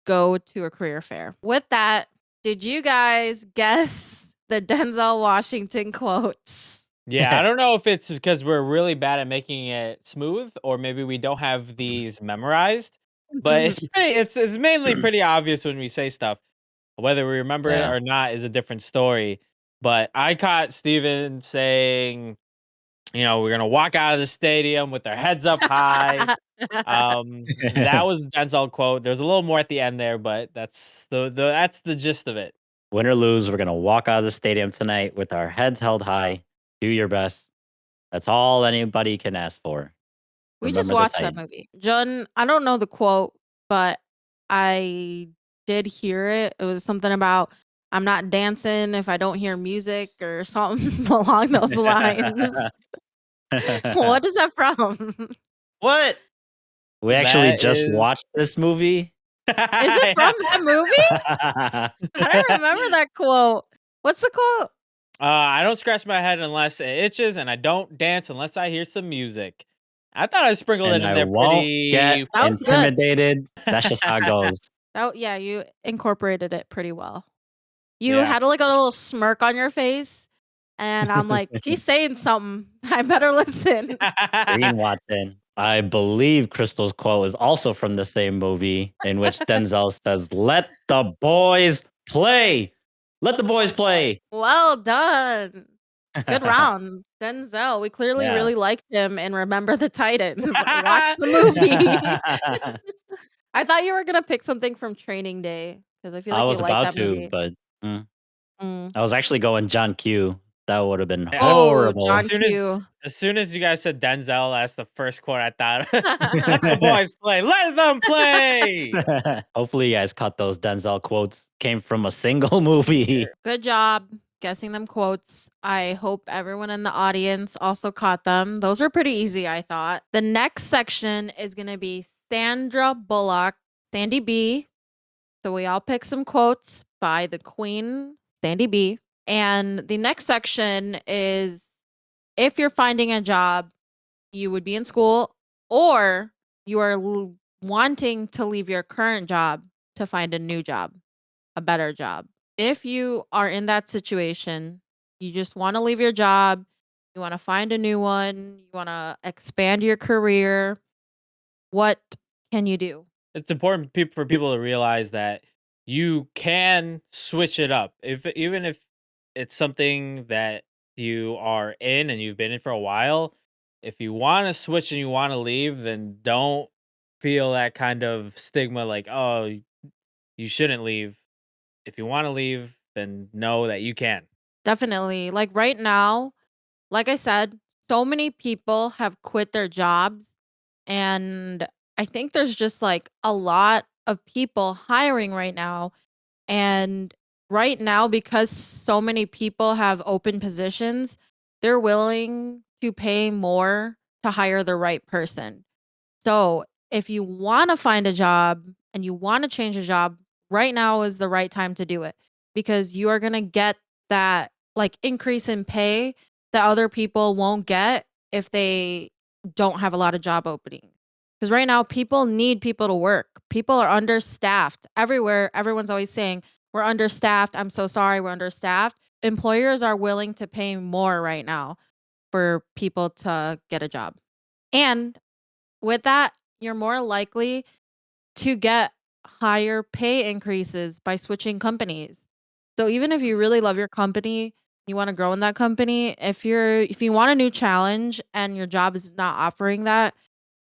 go to a career fair. With that, did you guys guess the Denzel Washington quotes? Yeah, I don't know if it's because we're really bad at making it smooth, or maybe we don't have these memorized. But it's mainly pretty obvious when we say stuff. Whether we remember it Yeah. or not is a different story. But I caught Steven saying, we're gonna walk out of the stadium with our heads up high. That was a Denzel quote. There's a little more at the end there, but that's the gist of it. Win or lose, we're gonna walk out of the stadium tonight with our heads held high. Do your best. That's all anybody can ask for. We just Remember the watched that Titans. movie. John, I don't know the quote, but I did hear it. It was something about I'm not dancing if I don't hear music or something along those lines. What is that from? What? We actually That just is watched this movie. Is it from that movie? I I don't remember that quote. What's the quote? I don't scratch my head unless it itches, and I don't dance unless I hear some music. I thought I sprinkled it and in I there won't get pretty. That was good. intimidated. That's just how it goes. Yeah, you incorporated it pretty well. You Yeah. had like a little smirk on your face, and I'm like, he's saying something. I better listen. Green Watson. I believe Crystal's quote is also from the same movie in which Denzel says, "Let the boys play. Let the boys play." Well done. Good round. Denzel. We clearly Yeah. really liked him and Remember the Titans. Watch the movie. I thought you were gonna pick something from Training Day because I feel I like you was like about that to, movie. but Mm. I was actually going John Q. That would have been Yeah, Oh, horrible. John as soon as Q. as soon as you guys said Denzel, that's the first quote I thought. Let the boys play. Let them play. Hopefully, you guys caught those Denzel quotes came from a single movie. Good job guessing them quotes. I hope everyone in the audience also caught them. Those were pretty easy, I thought. The next section is going to be Sandra Bullock, Sandy B. So we all pick some quotes by the Queen, Sandy B. And the next section is if you're finding a job, you would be in school or you are wanting to leave your current job to find a new job, a better job. If you are in that situation, you just want to leave your job, you want to find a new one, you want to expand your career, what can you do? It's important for people to realize that you can switch it up. Even if it's something that you are in and you've been in for a while, if you want to switch and you want to leave, then don't feel that kind of stigma like, "Oh, you shouldn't leave." If you want to leave, then know that you can. Definitely. Like right now, like I said, so many people have quit their jobs. And I think there's just like a lot of people hiring right now. And right now, because so many people have open positions, they're willing to pay more to hire the right person. So if you want to find a job and you want to change a job, right now is the right time to do it because you are going to get that like increase in pay that other people won't get if they don't have a lot of job openings. Because right now, people need people to work. People are understaffed everywhere. Everyone's always saying, we're understaffed. I'm so sorry. We're understaffed. Employers are willing to pay more right now for people to get a job. And with that, you're more likely to get higher pay increases by switching companies. So even if you really love your company, you want to grow in that company, if you want a new challenge and your job is not offering that,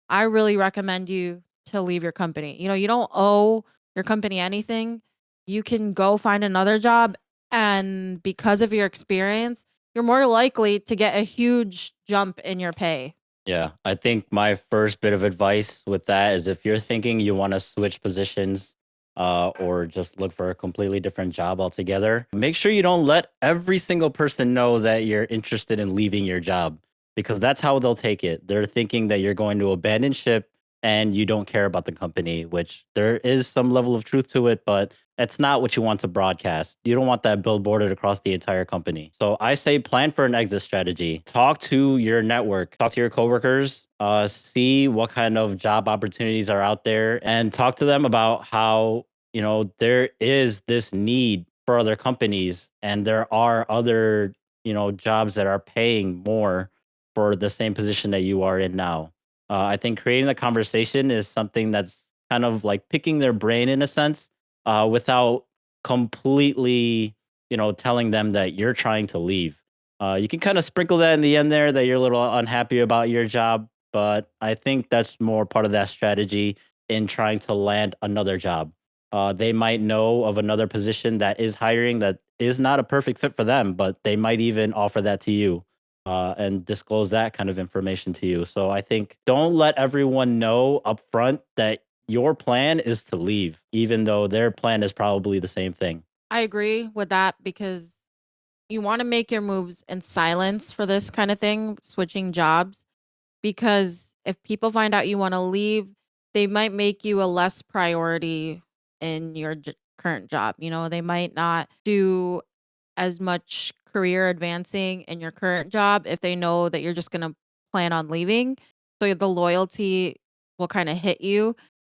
I really recommend you to leave your company. You know, you don't owe your company anything. You can go find another job and because of your experience, you're more likely to get a huge jump in your pay. Yeah, I think my first bit of advice with that is if you're thinking you want to switch positions or just look for a completely different job altogether, make sure you don't let every single person know that you're interested in leaving your job because that's how they'll take it. They're thinking that you're going to abandon ship and you don't care about the company, which there is some level of truth to it, but it's not what you want to broadcast. You don't want that billboarded across the entire company. So I say plan for an exit strategy. Talk to your network, talk to your coworkers, see what kind of job opportunities are out there, and talk to them about how, there is this need for other companies and there are other, jobs that are paying more for the same position that you are in now. I think creating the conversation is something that's kind of like picking their brain in a sense without completely, telling them that you're trying to leave. You can kind of sprinkle that in the end there that you're a little unhappy about your job, but I think that's more part of that strategy in trying to land another job. They might know of another position that is hiring that is not a perfect fit for them, but they might even offer that to you and disclose that kind of information to you. So I think don't let everyone know upfront that your plan is to leave, even though their plan is probably the same thing. I agree with that because you want to make your moves in silence for this kind of thing, switching jobs, because if people find out you want to leave, they might make you a less priority in your current job. They might not do as much career advancing in your current job if they know that you're just going to plan on leaving. So the loyalty will kind of hit you.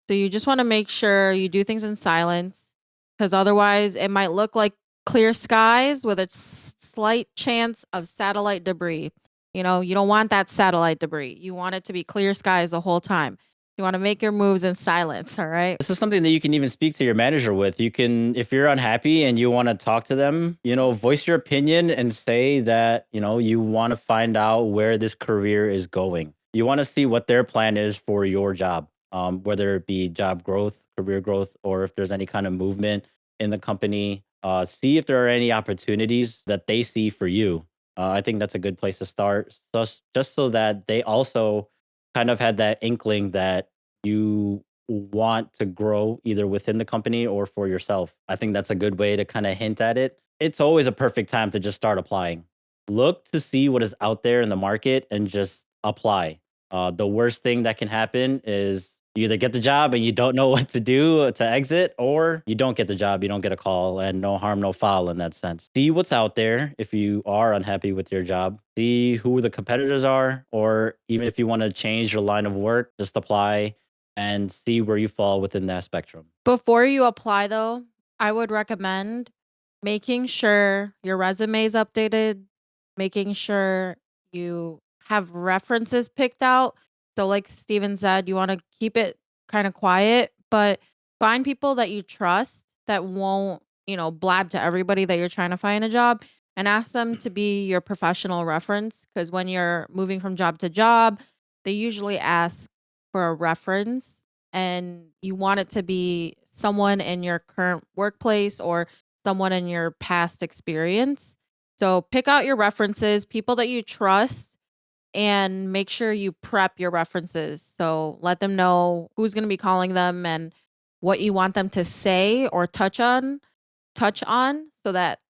So you just want to make sure you do things in silence because otherwise it might look like clear skies with a slight chance of satellite debris. You don't want that satellite debris. You want it to be clear skies the whole time. You want to make your moves in silence, all right? This is something that you can even speak to your manager with. You can, if you're unhappy and you want to talk to them, voice your opinion and say that, you want to find out where this career is going. You want to see what their plan is for your job, whether it be job growth, career growth, or if there's any kind of movement in the company. See if there are any opportunities that they see for you. I think that's a good place to start, just so that they also kind of had that inkling that you want to grow either within the company or for yourself. I think that's a good way to kind of hint at it. It's always a perfect time to just start applying. Look to see what is out there in the market and just apply. The worst thing that can happen is you either get the job and you don't know what to do to exit, or you don't get the job, you don't get a call, and no harm, no foul in that sense. See what's out there if you are unhappy with your job. See who the competitors are, or even if you want to change your line of work, just apply and see where you fall within that spectrum. Before you apply, though, I would recommend making sure your resume is updated, making sure you have references picked out. So, like Steven said, you want to keep it kind of quiet, but find people that you trust that won't, blab to everybody that you're trying to find a job and ask them to be your professional reference. Because when you're moving from job to job, they usually ask for a reference and you want it to be someone in your current workplace or someone in your past experience. So pick out your references, people that you trust, and make sure you prep your references. So let them know who's going to be calling them and what you want them to say or touch on so that,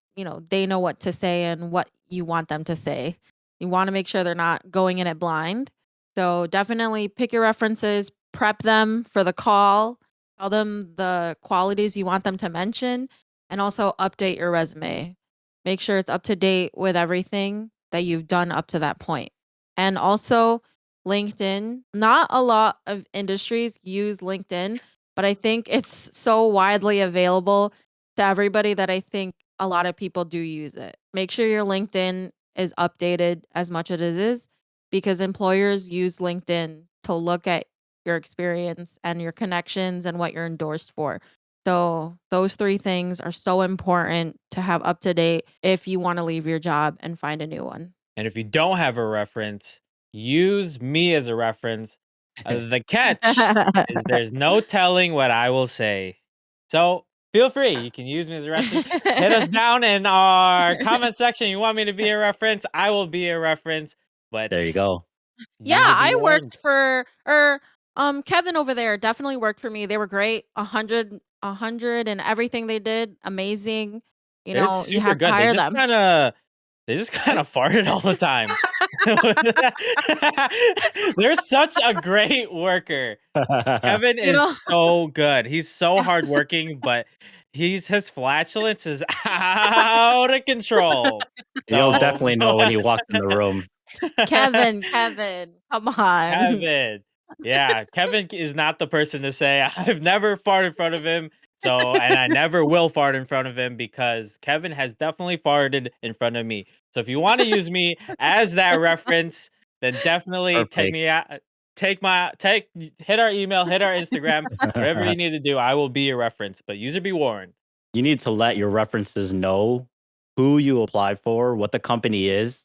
they know what to say and what you want them to say. You want to make sure they're not going in it blind. So definitely pick your references, prep them for the call, tell them the qualities you want them to mention, and also update your resume. Make sure it's up to date with everything that you've done up to that point. And also LinkedIn. Not a lot of industries use LinkedIn, but I think it's so widely available to everybody that I think a lot of people do use it. Make sure your LinkedIn is updated as much as it is because employers use LinkedIn to look at your experience and your connections and what you're endorsed for. So, those three things are so important to have up to date if you want to leave your job and find a new one. And if you don't have a reference, use me as a reference. The catch is there's no telling what I will say. So feel free. You can use me as a reference. Hit us down in our comment section. You want me to be a reference? I will be a reference. But There you go. Yeah, User be I warned. worked for Kevin over there definitely worked for me. They were great. 100 and everything they did, amazing. It's You super have to good. hire them. They just kind of farted all the time. They're such a great worker. Kevin You is know, so good. He's so hardworking, but his flatulence is out of control. You'll So, definitely know when he walks in the room. Kevin, come on. Kevin. Yeah, Kevin is not the person to say, I've never farted in front of him. So, and I never will fart in front of him because Kevin has definitely farted in front of me. So, if you want to use me as that reference, then definitely take Perfect. me out. Hit our email, hit our Instagram, whatever you need to do. I will be your reference, but user be warned. You need to let your references know who you applied for, what the company is,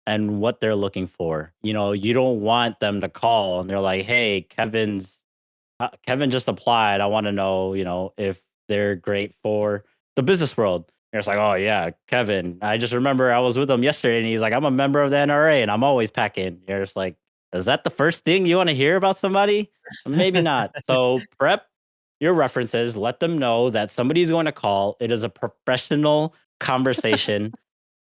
and what they're looking for. You don't want them to call and they're like, "Hey, Kevin just applied. I want to know, if they're great for the business world." And it's like, "Oh yeah, Kevin. I just remember I was with him yesterday, and he's like, I'm a member of the NRA, and I'm always packing." You're just like, "Is that the first thing you want to hear about somebody? Maybe not." So prep your references. Let them know that somebody's going to call. It is a professional conversation.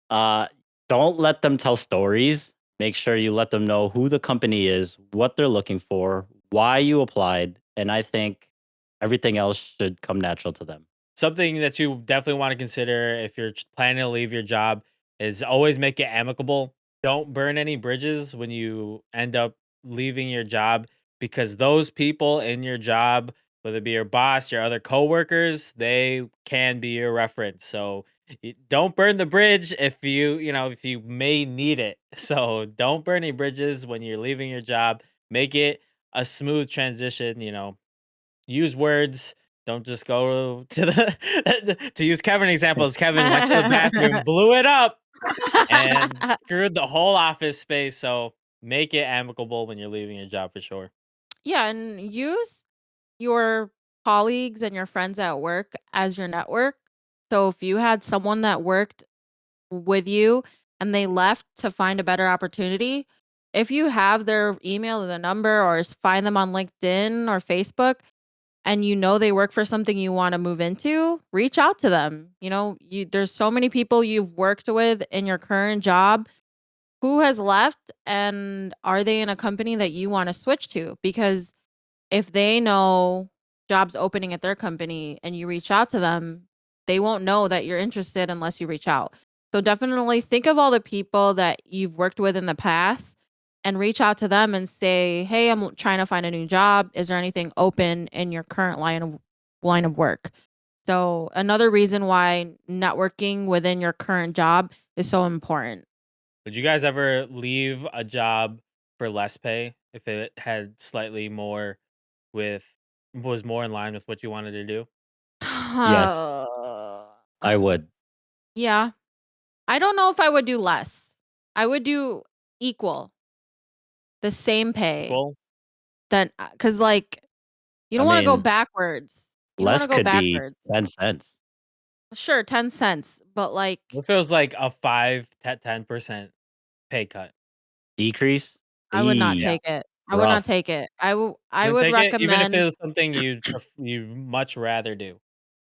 Uh, don't let them tell stories. Make sure you let them know who the company is, what they're looking for, why you applied, and I think everything else should come natural to them. Something that you definitely want to consider if you're planning to leave your job is always make it amicable. Don't burn any bridges when you end up leaving your job because those people in your job, whether it be your boss, your other coworkers, they can be your reference. So don't burn the bridge if you may need it. So don't burn any bridges when you're leaving your job. Make it a smooth transition, use words. Don't just go to the to use Kevin examples. Kevin went to the bathroom, blew it up, and screwed the whole office space. So make it amicable when you're leaving your job for sure. Yeah, and use your colleagues and your friends at work as your network. So if you had someone that worked with you and they left to find a better opportunity, if you have their email or the number or find them on LinkedIn or Facebook and they work for something you want to move into, reach out to them. There's so many people you've worked with in your current job who has left and are they in a company that you want to switch to? Because if they know jobs opening at their company and you reach out to them, they won't know that you're interested unless you reach out. So definitely think of all the people that you've worked with in the past and reach out to them and say, "Hey, I'm trying to find a new job. Is there anything open in your current line of work?" So another reason why networking within your current job is so important. Would you guys ever leave a job for less pay if it had slightly more with was more in line with what you wanted to do? Yes, I would. Yeah. I don't know if I would do less. I would do equal, the same pay. Equal? Then, cause you I don't want to go mean, backwards. You don't want less to go could be backwards. 10 cents. Sure, 10 cents, but What feels like a 5 to 10% pay cut? Decrease? I would not Yeah, take it. I would not rough. take it. I You would would take it even if it recommend. was something you much rather do.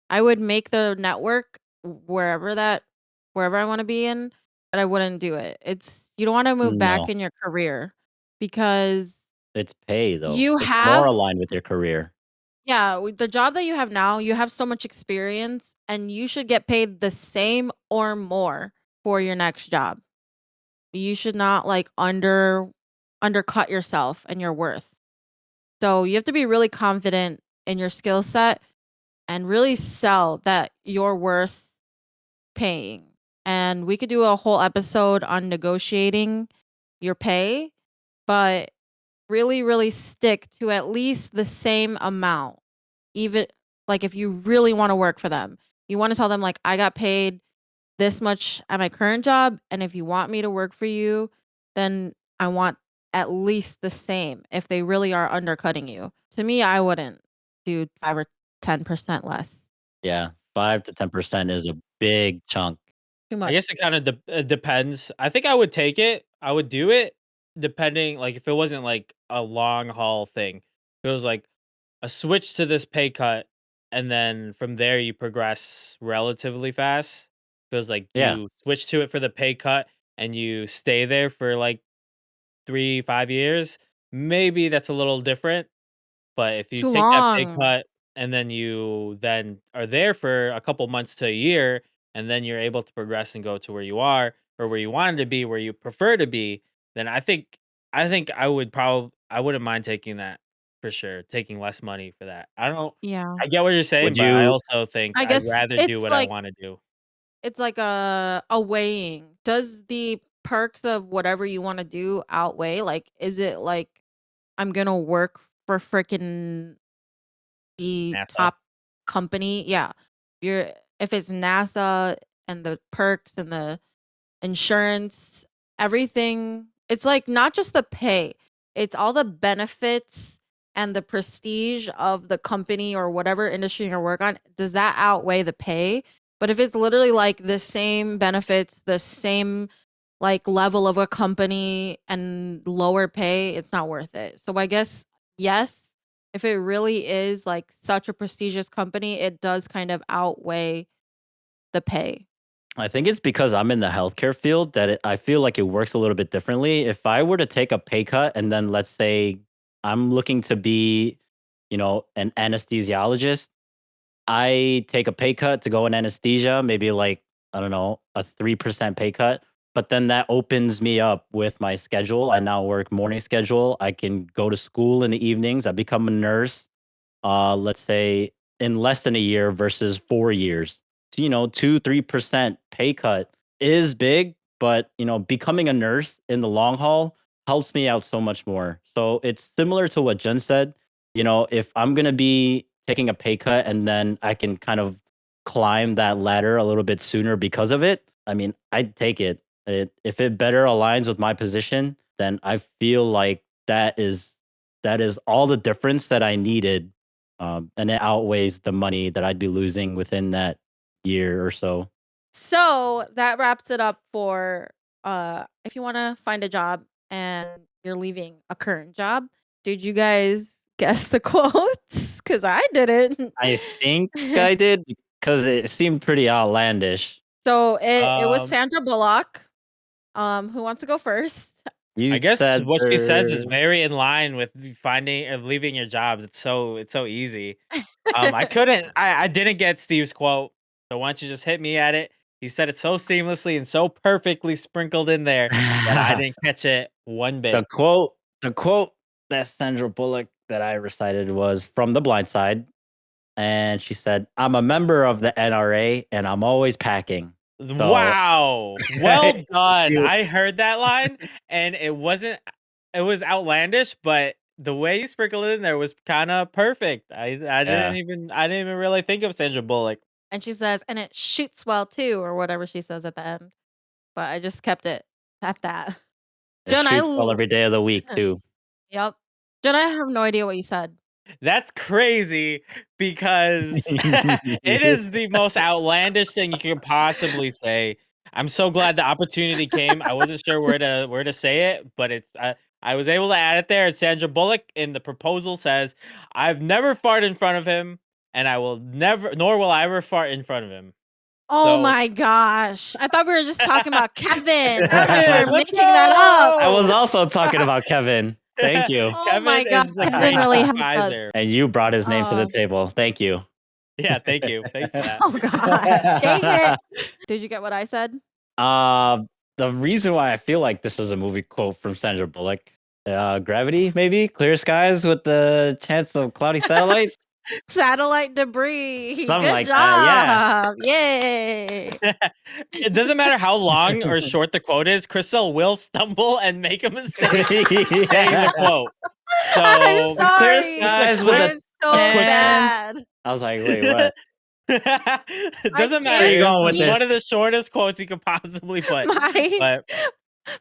I would make the network wherever I want to be in, but I wouldn't do it. You don't want to move back No, in your career because it's pay though. you It's more have. aligned with your career. Yeah, with the job that you have now, you have so much experience and you should get paid the same or more for your next job. You should not undercut yourself and your worth. So you have to be really confident in your skill set and really sell that you're worth paying. And we could do a whole episode on negotiating your pay, but really, really stick to at least the same amount. Even like if you really want to work for them, you want to tell them, like, I got paid this much at my current job. And if you want me to work for you, then I want at least the same if they really are undercutting you. To me, I wouldn't do 5 or 10% less. Yeah, 5 to 10% is a big chunk. Too I guess much. it kinda depends. I think I would take it. I would do it, depending, like if it wasn't like a long haul thing, if it was like a switch to this pay cut, and then from there you progress relatively fast. Feels like Yeah. you switch to it for the pay cut and you stay there for like 3, 5 years. Maybe that's a little different. But if you Too take that pay long. cut and then you then are there for a couple months to a year, and then you're able to progress and go to where you are or where you wanted to be, where you prefer to be, then I think I wouldn't mind taking that for sure, taking less money for that. Yeah. I get what you're saying, Would but I you also think I I'd guess rather do what I wanna do. it's like a weighing. Does the perks of whatever you want to do outweigh? Like, is it like I'm gonna work for freaking the NASA. top company? Yeah. You're if it's NASA and the perks and the insurance, everything. It's like not just the pay, it's all the benefits and the prestige of the company or whatever industry you work on. Does that outweigh the pay? But if it's literally like the same benefits, the same like level of a company and lower pay, it's not worth it. So I guess yes, if it really is like such a prestigious company, it does kind of outweigh the pay. I think it's because I'm in the healthcare field that I feel like it works a little bit differently. If I were to take a pay cut and then let's say I'm looking to be, an anesthesiologist, I take a pay cut to go in anesthesia, maybe like, I don't know, a 3% pay cut. But then that opens me up with my schedule. I now work morning schedule. I can go to school in the evenings. I become a nurse, let's say in less than a year versus 4 years. So, 2, 3% pay cut is big, but becoming a nurse in the long haul helps me out so much more. So it's similar to what Jen said. If I'm gonna be taking a pay cut and then I can kind of climb that ladder a little bit sooner because of it, I mean, I'd take it. If it better aligns with my position, then I feel like that is all the difference that I needed, and it outweighs the money that I'd be losing within that year or so. So that wraps it up for if you want to find a job and you're leaving a current job. Did you guys guess the quotes? Cuz I didn't. I think I did because it seemed pretty outlandish. So it was Um, Sandra Bullock. Who wants to go first? You I guess said what she says is very in line with finding and leaving your jobs. It's so easy. I didn't get Steve's quote, so why don't you just hit me at it? He said it so seamlessly and so perfectly sprinkled in there that I didn't catch it one the bit. quote the quote that Sandra Bullock that I recited was from The Blind Side, and she said, "I'm a member of the NRA, and I'm always packing." So Wow. Well done. you I heard that line and it was outlandish, but the way you sprinkled it in there was kinda perfect. yeah. I didn't even really think of Sandra Bullock. And she says, and it shoots well too, or whatever she says at the end. But I just kept it at that. It Jen, shoots well every day of the week too. yep. Jen, I have no idea what you said. That's crazy because it is the most outlandish thing you can possibly say. I'm so glad the opportunity came. I wasn't sure where to say it, but I was able to add it there. It's Sandra Bullock, and the proposal says, "I've never farted in front of him, and I will never, nor will I ever fart in front of him." Oh So, my gosh. I thought we were just talking about Kevin. I thought you were Kevin, let's making that up. I was go! also talking about Kevin. Thank you. Oh my Kevin god. is the Kevin great really helped us. despiser. And you brought his name to the Uh, table. Thank you. Yeah, thank you. Thanks for that. oh god. Dang it. Did you get what I said? Uh, the reason why I feel like this is a movie quote from Sandra Bullock, Gravity, maybe clear skies with the chance of cloudy satellites, Satellite debris. something Good like that. Yeah. job. Yay. It doesn't matter how long or short the quote is, Crystal will stumble and make a mistake saying the Yeah. quote. I'm So It's clear sorry. just a skies with quick a I'm so a quick bad. chance. I was like, wait, what? it I doesn't Where matter. can't you It's going with it's speak. this? one of the shortest quotes you could possibly put. My But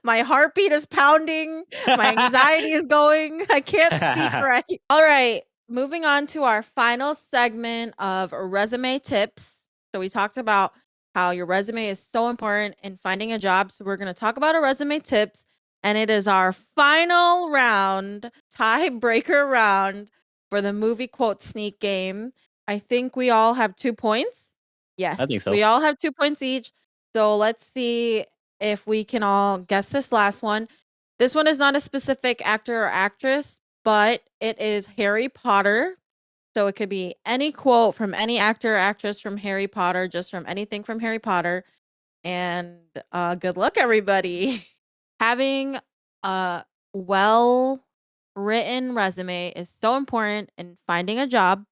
my heartbeat is pounding. My anxiety is going. I can't speak right. All right. Moving on to our final segment of resume tips. So we talked about how your resume is so important in finding a job. So we're going to talk about our resume tips. And it is our final round, tiebreaker round for the movie quote sneak game. I think we all have 2 points. I Yes, think so. we all have 2 points each. So let's see if we can all guess this last one. This one is not a specific actor or actress, but it is Harry Potter. So it could be any quote from any actor or actress from Harry Potter, just from anything from Harry Potter. And good luck, everybody. Having a well written resume is so important in finding a job.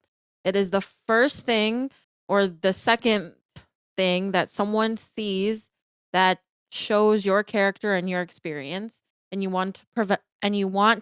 It is the first thing or the second thing that someone sees that shows your character and your experience, and you want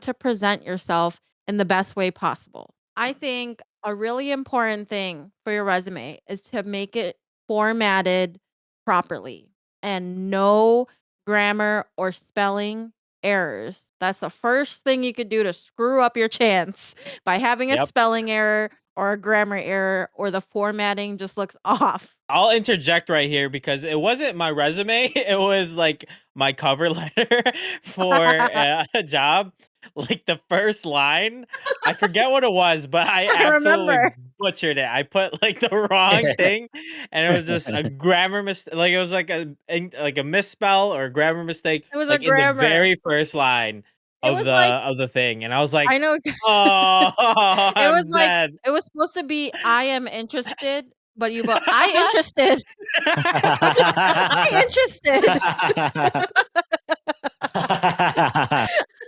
to present yourself in the best way possible. I think a really important thing for your resume is to make it formatted properly and no grammar or spelling errors. That's the first thing you could do to screw up your chance by having a Yep. spelling error or a grammar error or the formatting just looks off. I'll interject right here because it wasn't my resume. It was like my cover letter for a job. Like the first line, I forget what it was, but I I absolutely remember. butchered it. I put like the wrong thing, and it was just a grammar mistake. Like it was like like a misspell or a grammar mistake, It was a like in the grammar. very first line It was like of the thing, and I was like, I know "Oh, it was I'm like dead." it was supposed to be I am interested, but you go I interested. I interested.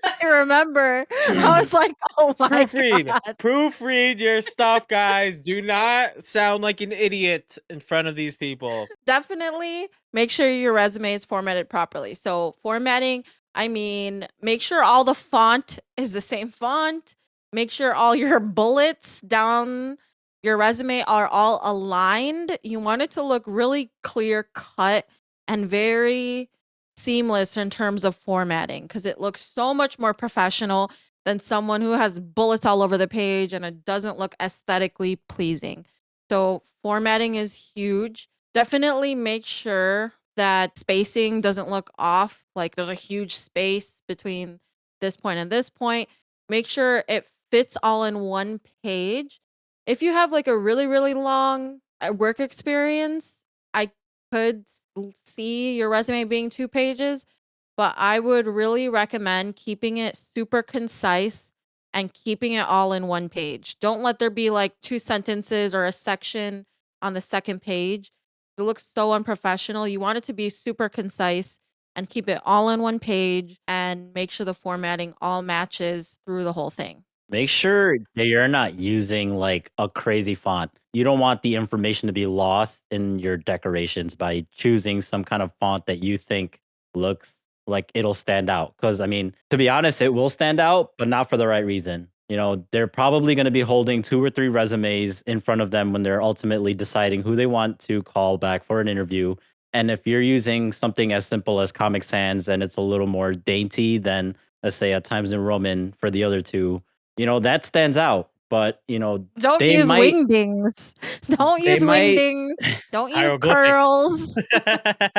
I remember. I was like, "Oh my god." Proofread your stuff, guys. Do not sound like an idiot in front of these people. Definitely make sure your resume is formatted properly. So, formatting, I mean, make sure all the font is the same font. Make sure all your bullets down your resume are all aligned. You want it to look really clear cut and very seamless in terms of formatting because it looks so much more professional than someone who has bullets all over the page and it doesn't look aesthetically pleasing. So, formatting is huge. Definitely make sure that spacing doesn't look off. Like there's a huge space between this point and this point. Make sure it fits all in one page. If you have like a really, really long work experience, I could see your resume being 2 pages, but I would really recommend keeping it super concise and keeping it all in one page. Don't let there be like 2 sentences or a section on the second page. It looks so unprofessional. You want it to be super concise and keep it all in one page and make sure the formatting all matches through the whole thing. Make sure that you're not using like a crazy font. You don't want the information to be lost in your decorations by choosing some kind of font that you think looks like it'll stand out. Because, I mean, to be honest, it will stand out, but not for the right reason. You know, they're probably going to be holding 2 or 3 resumes in front of them when they're ultimately deciding who they want to call back for an interview. And if you're using something as simple as Comic Sans and it's a little more dainty than, let's say, a Times New Roman for the other two, that stands out, but, Don't they use might wingdings. Don't they use might wingdings. Don't use Hieroglyphics. curls.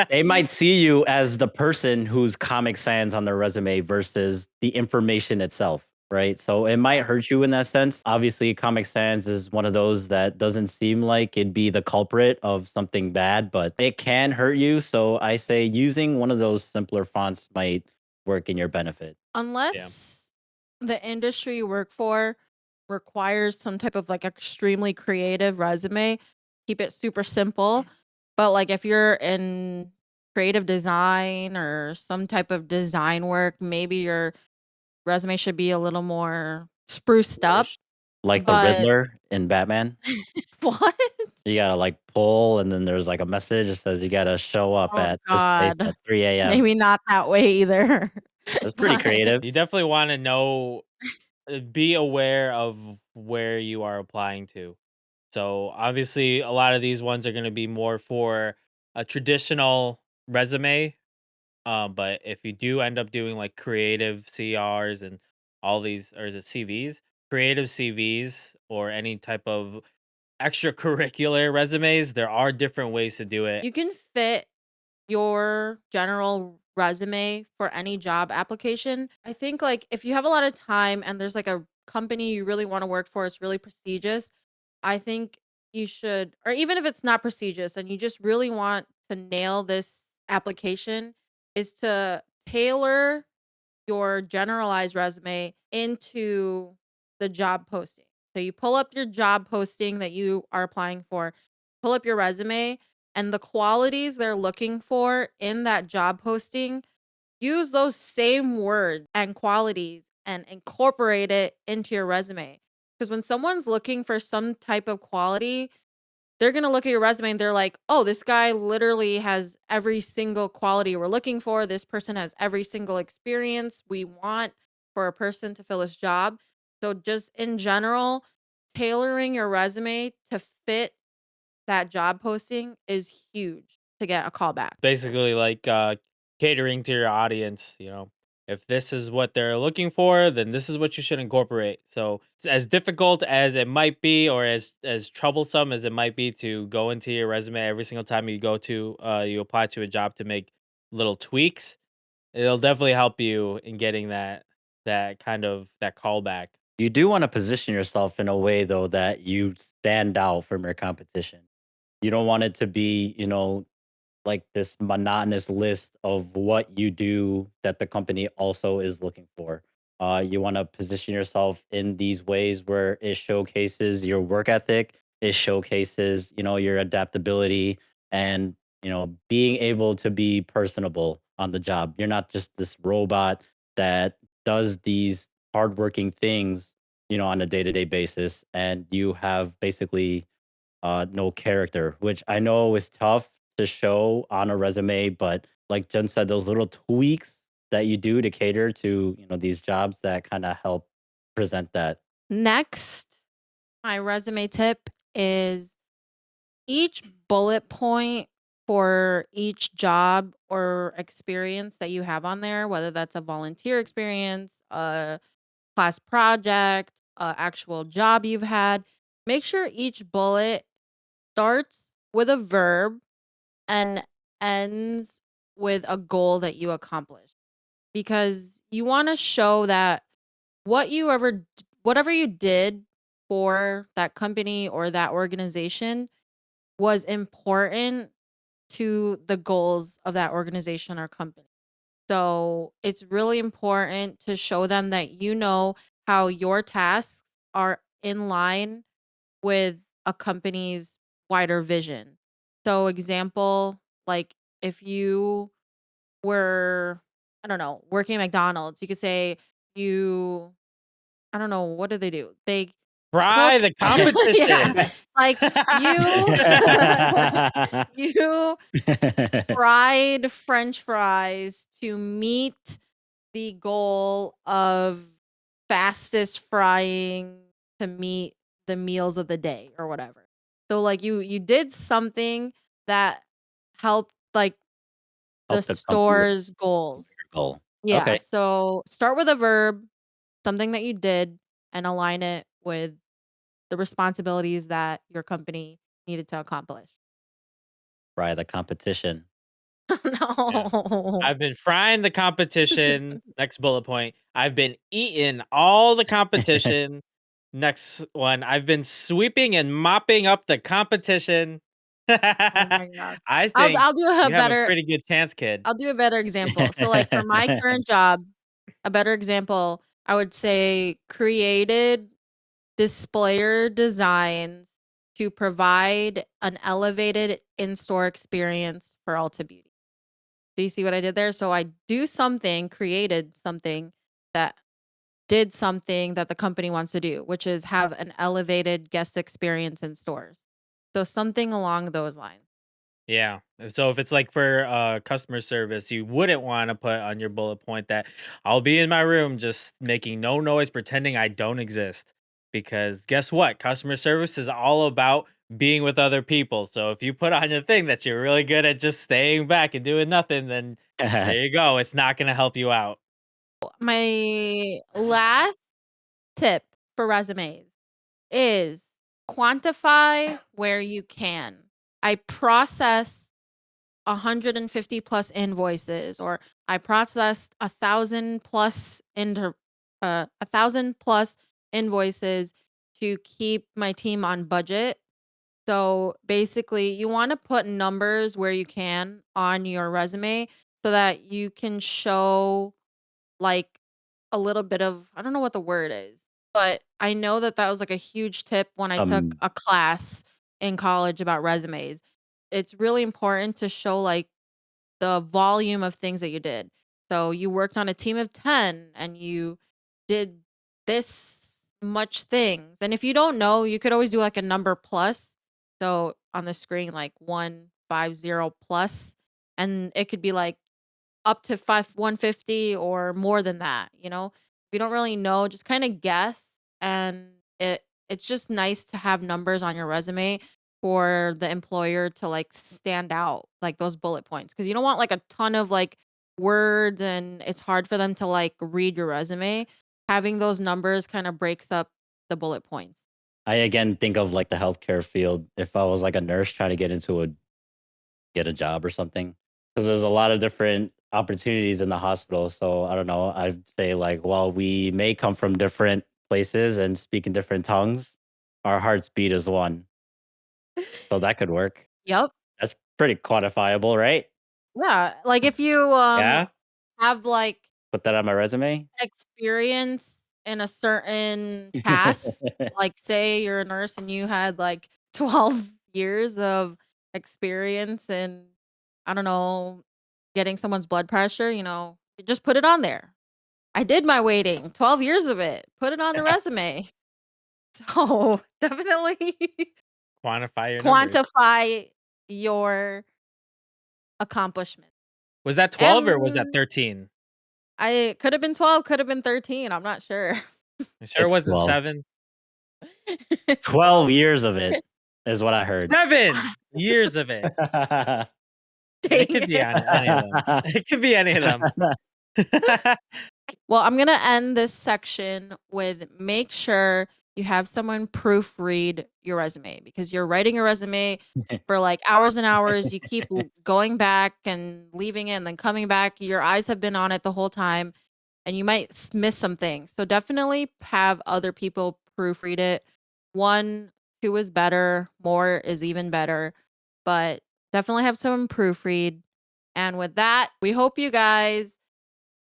they might see you as the person who's Comic Sans on their resume versus the information itself, right? So it might hurt you in that sense. Obviously, Comic Sans is one of those that doesn't seem like it'd be the culprit of something bad, but it can hurt you. So I say using one of those simpler fonts might work in your benefit. Yeah. Unless the industry you work for requires some type of like extremely creative resume, keep it super simple. But like if you're in creative design or some type of design work, maybe your resume should be a little more spruced up. Polished. Like the But Riddler in Batman. what? You gotta like pull, and then there's like a message that says you gotta show up Oh at this place God. at 3 a.m. Maybe not that way either. That's pretty But creative. You definitely want to know, be aware of where you are applying to. So obviously, a lot of these ones are going to be more for a traditional resume. But if you do end up doing like creative CRs and all these, or is it CVs? Creative CVs or any type of extracurricular resumes, there are different ways to do it. you can fit your general resume for any job application. I think like if you have a lot of time and there's like a company you really want to work for, it's really prestigious. I think you should, or even if it's not prestigious and you just really want to nail this application, is to tailor your generalized resume into the job posting. So you pull up your job posting that you are applying for, pull up your resume, and the qualities they're looking for in that job posting, use those same words and qualities and incorporate it into your resume. Because when someone's looking for some type of quality, they're going to look at your resume and they're like, oh, this guy literally has every single quality we're looking for. This person has every single experience we want for a person to fill this job. So, just in general, tailoring your resume to fit that job posting is huge to get a call back. Basically, like catering to your audience. If this is what they're looking for, then this is what you should incorporate. So, as difficult as it might be, or as troublesome as it might be to go into your resume every single time you apply to a job to make little tweaks, it'll definitely help you in getting that callback. You do want to position yourself in a way though that you stand out from your competition. You don't want it to be, like this monotonous list of what you do that the company also is looking for. You want to position yourself in these ways where it showcases your work ethic, it showcases, your adaptability and, being able to be personable on the job. You're not just this robot that does these hardworking things, on a day-to-day basis. And you have basically no character, which I know is tough to show on a resume, but like Jen said, those little tweaks that you do to cater to, these jobs that kind of help present that. Next, my resume tip is each bullet point for each job or experience that you have on there, whether that's a volunteer experience, a class project, a actual job you've had, make sure each bullet starts with a verb and ends with a goal that you accomplished, because you want to show that whatever you did for that company or that organization was important to the goals of that organization or company. So it's really important to show them that you know how your tasks are in line with a company's wider vision. So, example, like if you were, I don't know, working at McDonald's, you could say you, I don't know, what do? They Fry cook, the yeah, competition. like you, you fried French fries to meet the goal of fastest frying to meet the meals of the day or whatever. So like you did something that helped like the Help the company with store's goals. their goal. Yeah. Okay. So start with a verb, something that you did, and align it with the responsibilities that your company needed to accomplish. Right. The competition. Yeah. No. I've been frying the competition. Next bullet point. I've been eating all the competition. Next one. I've been sweeping and mopping up the competition. Oh my gosh. I I'll think I'll do a you have a better pretty good chance, kid. I'll do a better example. So like for my current job, a better example, I would say created displayer designs to provide an elevated in-store experience for Ulta Beauty. Do you see what I did there? So I created something that did something that the company wants to do, which is have an elevated guest experience in stores. So something along those lines. Yeah. So if it's like for customer service, you wouldn't want to put on your bullet point that I'll be in my room just making no noise, pretending I don't exist. Because guess what? Customer service is all about being with other people. So if you put on your thing that you're really good at just staying back and doing nothing, then there you go. It's not going to help you out. My last tip for resumes is quantify where you can. I process 150 plus invoices, or I processed 1,000 plus 1,000 plus invoices to keep my team on budget. So basically, you want to put numbers where you can on your resume so that you can show like a little bit of, I don't know what the word is, but I know that that was like a huge tip when I took Um, a class in college about resumes. It's really important to show like the volume of things that you did. So you worked on a team of 10 and you did this much things. And if you don't know, you could always do like a number plus. So on the screen, like 150 plus, and it could be like up to 150 or more than that, you know? If you don't really know, just kind of guess, and it's just nice to have numbers on your resume for the employer to like stand out, like those bullet points, cuz you don't want like a ton of like words and it's hard for them to like read your resume. Having those numbers kind of breaks up the bullet points. I again think of like the healthcare field. If I was like a nurse trying to get a job or something, because there's a lot of different opportunities in the hospital. So I don't know. I'd say like, while we may come from different places and speak in different tongues, our hearts beat as one. So that could work. Yep. That's pretty quantifiable, right? Yeah, like if you Yeah. have like Put that on my resume. experience in a certain task, like say you're a nurse and you had like 12 years of experience in, I don't know, getting someone's blood pressure, you just put it on there. I did my waiting, 12 years of it. Put it on the resume. So definitely Quantify your numbers. quantify your accomplishment. Was that 12 or was that And 13? I could have been 12, could have been 13. I'm not sure. You sure it It's wasn't 12. 7? 12 years of it is what I heard. 7 years of it. And Dang it could be it. any of them. It could be any of them. Well, I'm going to end this section with make sure you have someone proofread your resume, because you're writing a resume for like hours and hours. You keep going back and leaving it and then coming back. Your eyes have been on it the whole time and you might miss some things. So definitely have other people proofread it. 1, 2 is better, more is even better, but definitely have someone proofread. And with that, we hope you guys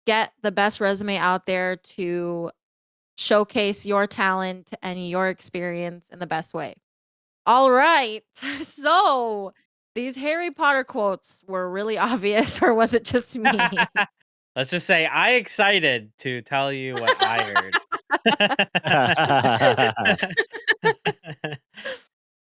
get the best resume out there to showcase your talent and your experience in the best way. All right. So these Harry Potter quotes were really obvious, or was it just me? Let's just say I excited to tell you what I heard.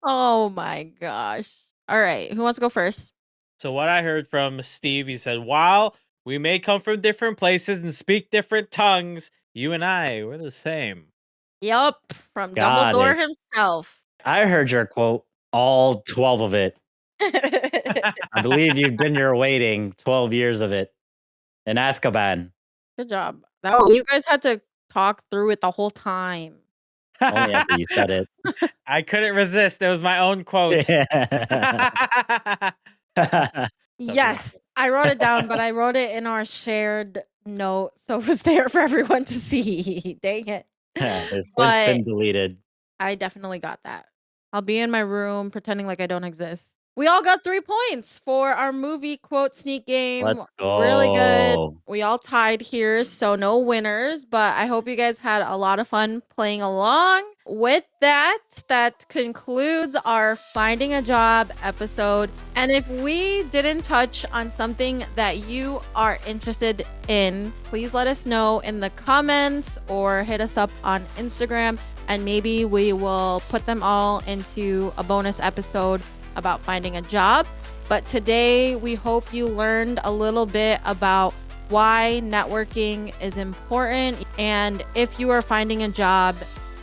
Oh my gosh. All right. Who wants to go first? So what I heard from Steve, he said, "While we may come from different places and speak different tongues, you and I, we're the same." Yup. From Got Dumbledore it. himself. I heard your quote, all 12 of it. I believe you've done your waiting, 12 years of it in Azkaban. Good job. You guys had to talk through it the whole time. Only after you said it. I couldn't resist. It was my own quote. Yes, I wrote it down, but I wrote it in our shared note, so it was there for everyone to see. Dang it. It's But been deleted. I definitely got that. I'll be in my room pretending like I don't exist. We all got 3 points for our movie quote sneak game. Let's Really good. go. We all tied here, so no winners, but I hope you guys had a lot of fun playing along. With that, that concludes our Finding a Job episode. And if we didn't touch on something that you are interested in, please let us know in the comments or hit us up on Instagram, and maybe we will put them all into a bonus episode about finding a job. But today, we hope you learned a little bit about why networking is important. And if you are finding a job,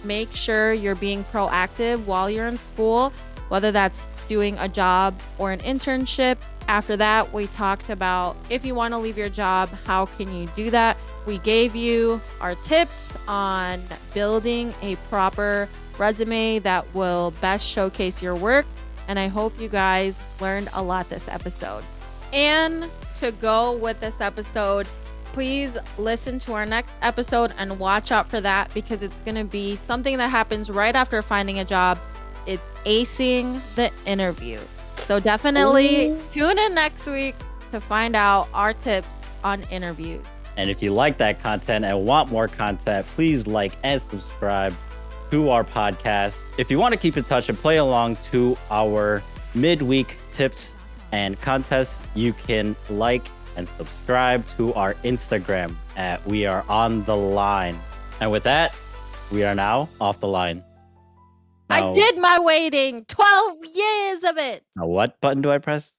make sure you're being proactive while you're in school, whether that's doing a job or an internship. After that, we talked about if you want to leave your job, how can you do that? We gave you our tips on building a proper resume that will best showcase your work. And I hope you guys learned a lot this episode. And to go with this episode, please listen to our next episode and watch out for that because it's going to be something that happens right after finding a job. It's acing the interview. So definitely tune in next week to find out our tips on interviews. And if you like that content and want more content, please like and subscribe to our podcast. If you want to keep in touch and play along to our midweek tips and contests, you can like and subscribe to our Instagram at We Are On The Line. And with that, we are now off the line. I did my waiting, 12 years of it. Now what button do I press?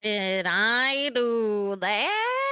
Did I do that?